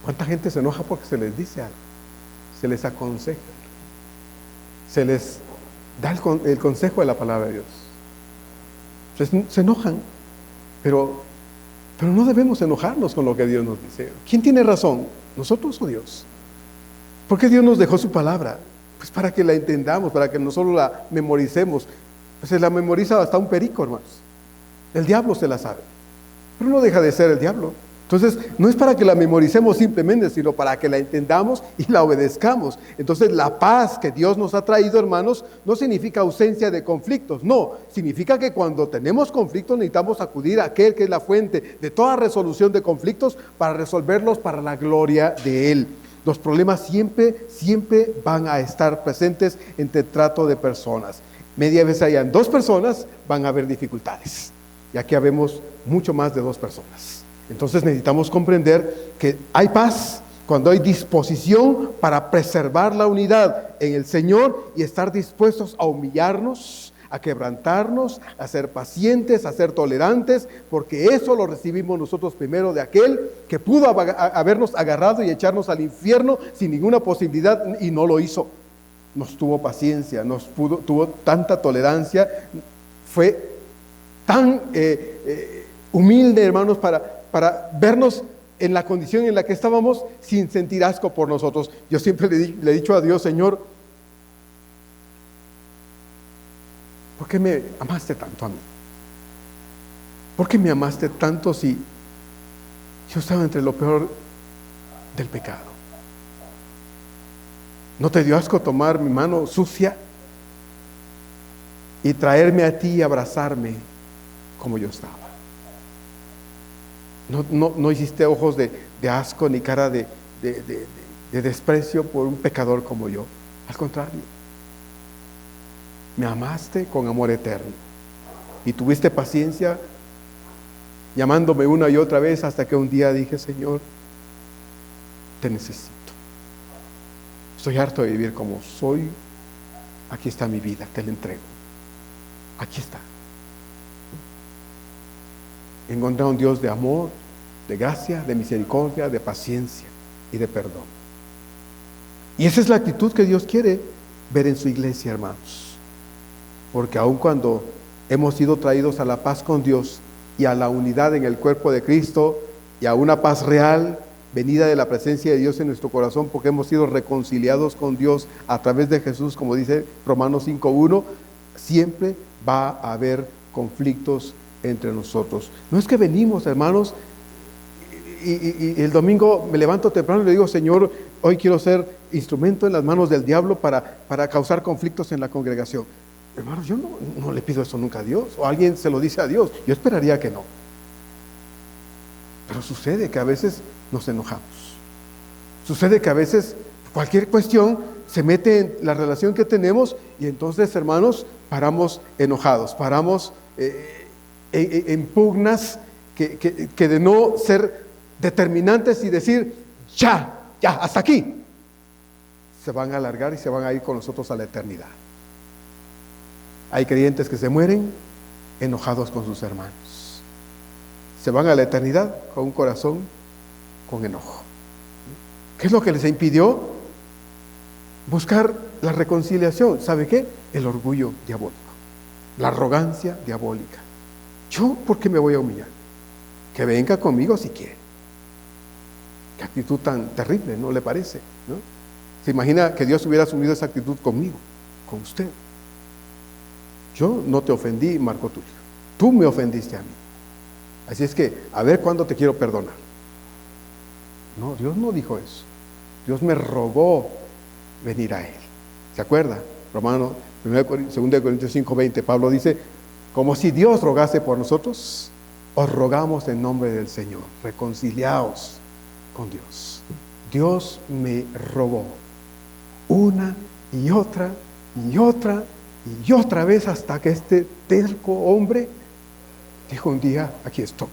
¿Cuánta gente se enoja porque se les dice algo? Se les aconseja. Se les da el consejo de la palabra de Dios. Se enojan, pero no debemos enojarnos con lo que Dios nos dice. ¿Quién tiene razón? ¿Nosotros o Dios? ¿Por qué Dios nos dejó su palabra? Pues para que la entendamos, para que no solo la memoricemos. Pues se la memoriza hasta un perico, hermanos. El diablo se la sabe, pero no deja de ser el diablo. Entonces, no es para que la memoricemos simplemente, sino para que la entendamos y la obedezcamos. Entonces, la paz que Dios nos ha traído, hermanos, no significa ausencia de conflictos. No, significa que cuando tenemos conflictos necesitamos acudir a aquel que es la fuente de toda resolución de conflictos para resolverlos para la gloria de Él. Los problemas siempre van a estar presentes entre trato de personas. Media vez hayan dos personas, van a haber dificultades. Y aquí habemos mucho más de dos personas. Entonces necesitamos comprender que hay paz cuando hay disposición para preservar la unidad en el Señor y estar dispuestos a humillarnos, a quebrantarnos, a ser pacientes, a ser tolerantes, porque eso lo recibimos nosotros primero de aquel que pudo habernos agarrado y echarnos al infierno sin ninguna posibilidad y no lo hizo. Nos tuvo paciencia, tuvo tanta tolerancia, fue tan humilde, hermanos, para vernos en la condición en la que estábamos sin sentir asco por nosotros. Yo siempre le he dicho a Dios, Señor, ¿por qué me amaste tanto a mí? ¿Por qué me amaste tanto si yo estaba entre lo peor del pecado? ¿No te dio asco tomar mi mano sucia y traerme a ti y abrazarme como yo estaba? No hiciste ojos de asco ni cara de desprecio por un pecador como yo. Al contrario, me amaste con amor eterno y tuviste paciencia llamándome una y otra vez hasta que un día dije, Señor, te necesito. Estoy harto de vivir como soy. Aquí está mi vida, te la entrego. Aquí está. Encontré a un Dios de amor, de gracia, de misericordia, de paciencia y de perdón. Y esa es la actitud que Dios quiere ver en su iglesia, hermanos. Porque aun cuando hemos sido traídos a la paz con Dios y a la unidad en el cuerpo de Cristo y a una paz real, venida de la presencia de Dios en nuestro corazón, porque hemos sido reconciliados con Dios a través de Jesús, como dice Romanos 5:1, siempre va a haber conflictos entre nosotros. No es que venimos, hermanos, y el domingo me levanto temprano y le digo, Señor, hoy quiero ser instrumento en las manos del diablo para causar conflictos en la congregación. Hermanos, yo no le pido eso nunca a Dios, o alguien se lo dice a Dios. Yo esperaría que no. Pero sucede que a veces nos enojamos. Sucede que a veces cualquier cuestión se mete en la relación que tenemos y entonces, hermanos, paramos enojados, paramos en pugnas que de no ser determinantes y decir, ya, hasta aquí, se van a alargar y se van a ir con nosotros a la eternidad. Hay creyentes que se mueren enojados con sus hermanos. Se van a la eternidad con un corazón con enojo. ¿Qué es lo que les impidió buscar la reconciliación? ¿Sabe qué? El orgullo diabólico, la arrogancia diabólica. ¿Yo por qué me voy a humillar? Que venga conmigo si quiere. Qué actitud tan terrible, ¿no le parece? ¿No? ¿Se imagina que Dios hubiera asumido esa actitud conmigo, con usted? Yo no te ofendí, Marco Tulio. Tú me ofendiste a mí. Así es que, a ver cuándo te quiero perdonar. No, Dios no dijo eso. Dios me rogó venir a Él. ¿Se acuerda? Romano, 2 Corintios 5:20, Pablo dice, como si Dios rogase por nosotros, os rogamos en nombre del Señor, reconciliaos con Dios. Dios me rogó una y otra y otra y otra vez hasta que este terco hombre dijo un día, aquí estoy.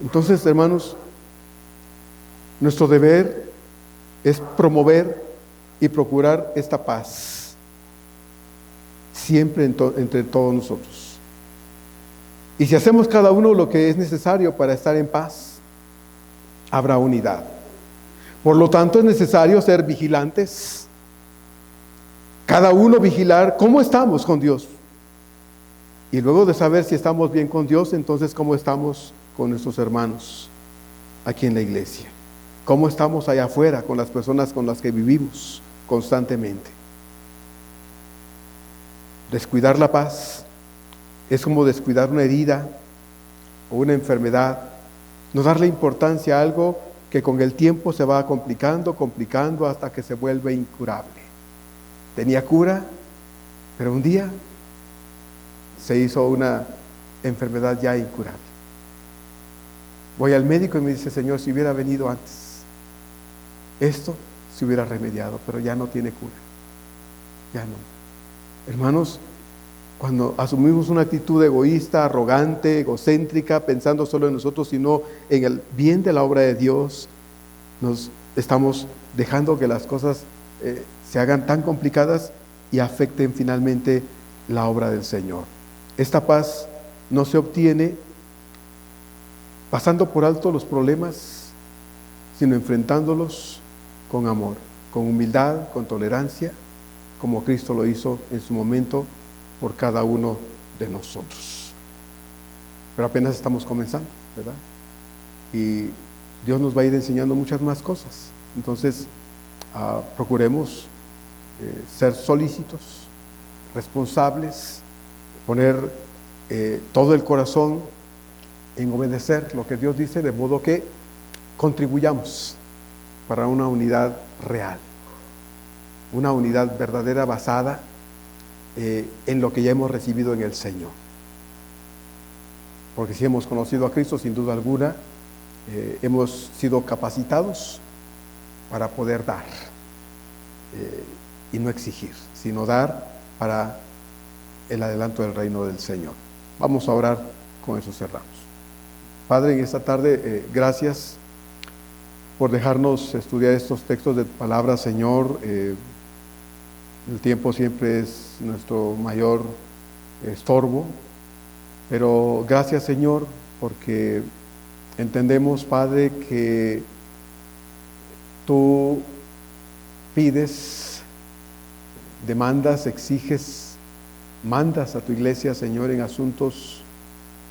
Entonces, hermanos, nuestro deber es promover y procurar esta paz siempre entre todos nosotros. Y si hacemos cada uno lo que es necesario para estar en paz, habrá unidad. Por lo tanto, es necesario ser vigilantes. Cada uno vigilar cómo estamos con Dios. Y luego de saber si estamos bien con Dios, entonces cómo estamos con nuestros hermanos aquí en la iglesia. Cómo estamos allá afuera con las personas con las que vivimos constantemente. Descuidar la paz es como descuidar una herida o una enfermedad. No darle importancia a algo que con el tiempo se va complicando hasta que se vuelve incurable. Tenía cura, pero un día se hizo una enfermedad ya incurable. Voy al médico y me dice, Señor, si hubiera venido antes, esto se hubiera remediado, pero ya no tiene cura. Ya no. Hermanos, cuando asumimos una actitud egoísta, arrogante, egocéntrica, pensando solo en nosotros, sino en el bien de la obra de Dios, nos estamos dejando que las cosas se hagan tan complicadas y afecten finalmente la obra del Señor. Esta paz no se obtiene pasando por alto los problemas, sino enfrentándolos con amor, con humildad, con tolerancia, como Cristo lo hizo en su momento por cada uno de nosotros. Pero apenas estamos comenzando, ¿verdad? Y Dios nos va a ir enseñando muchas más cosas. Entonces, procuremos ser solícitos, responsables, poner todo el corazón en obedecer lo que Dios dice, de modo que contribuyamos para una unidad real, una unidad verdadera basada en lo que ya hemos recibido en el Señor. Porque si hemos conocido a Cristo, sin duda alguna, hemos sido capacitados para poder dar y no exigir, sino dar para el adelanto del reino del Señor. Vamos a orar, con eso cerramos. Padre, en esta tarde, gracias por dejarnos estudiar estos textos de tu palabra, Señor. El tiempo siempre es nuestro mayor estorbo, pero gracias, Señor, porque entendemos, Padre, que Tú pides, demandas, exiges, mandas a tu iglesia, Señor, en asuntos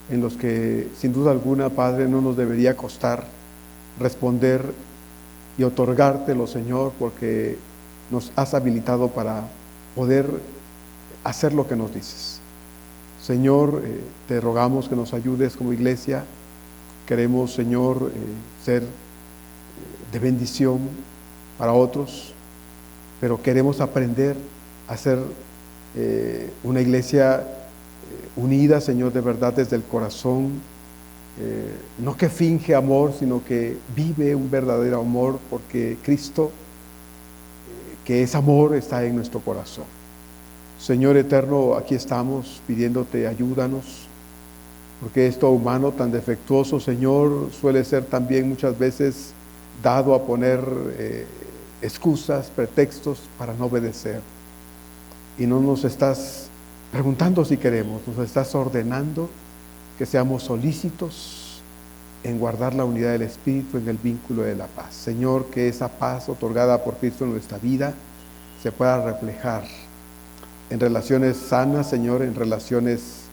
en los que sin duda alguna, Padre, no nos debería costar responder y otorgártelo, Señor, porque nos has habilitado para poder hacer lo que nos dices. Señor, te rogamos que nos ayudes como iglesia. Queremos, Señor, ser de bendición para otros, pero queremos aprender a ser una iglesia unida, Señor, de verdad desde el corazón, no que finge amor, sino que vive un verdadero amor, porque Cristo, que es amor, está en nuestro corazón. Señor eterno, aquí estamos pidiéndote, ayúdanos, porque esto humano tan defectuoso, Señor, suele ser también muchas veces dado a poner excusas, pretextos para no obedecer. Y no nos estás preguntando si queremos, nos estás ordenando que seamos solícitos en guardar la unidad del Espíritu en el vínculo de la paz. Señor, que esa paz otorgada por Cristo en nuestra vida se pueda reflejar en relaciones sanas, Señor, en relaciones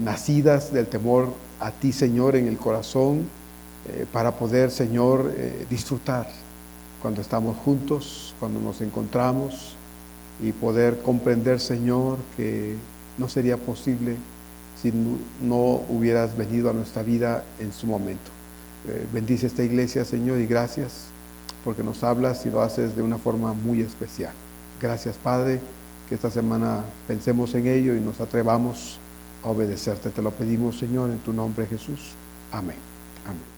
nacidas del temor a ti, Señor, en el corazón, para poder, Señor, disfrutar cuando estamos juntos, cuando nos encontramos, y poder comprender, Señor, que no sería posible si no hubieras venido a nuestra vida en su momento. Bendice esta iglesia, Señor, y gracias porque nos hablas y lo haces de una forma muy especial. Gracias, Padre, que esta semana pensemos en ello y nos atrevamos a obedecerte. Te lo pedimos, Señor, en tu nombre, Jesús. Amén. Amén.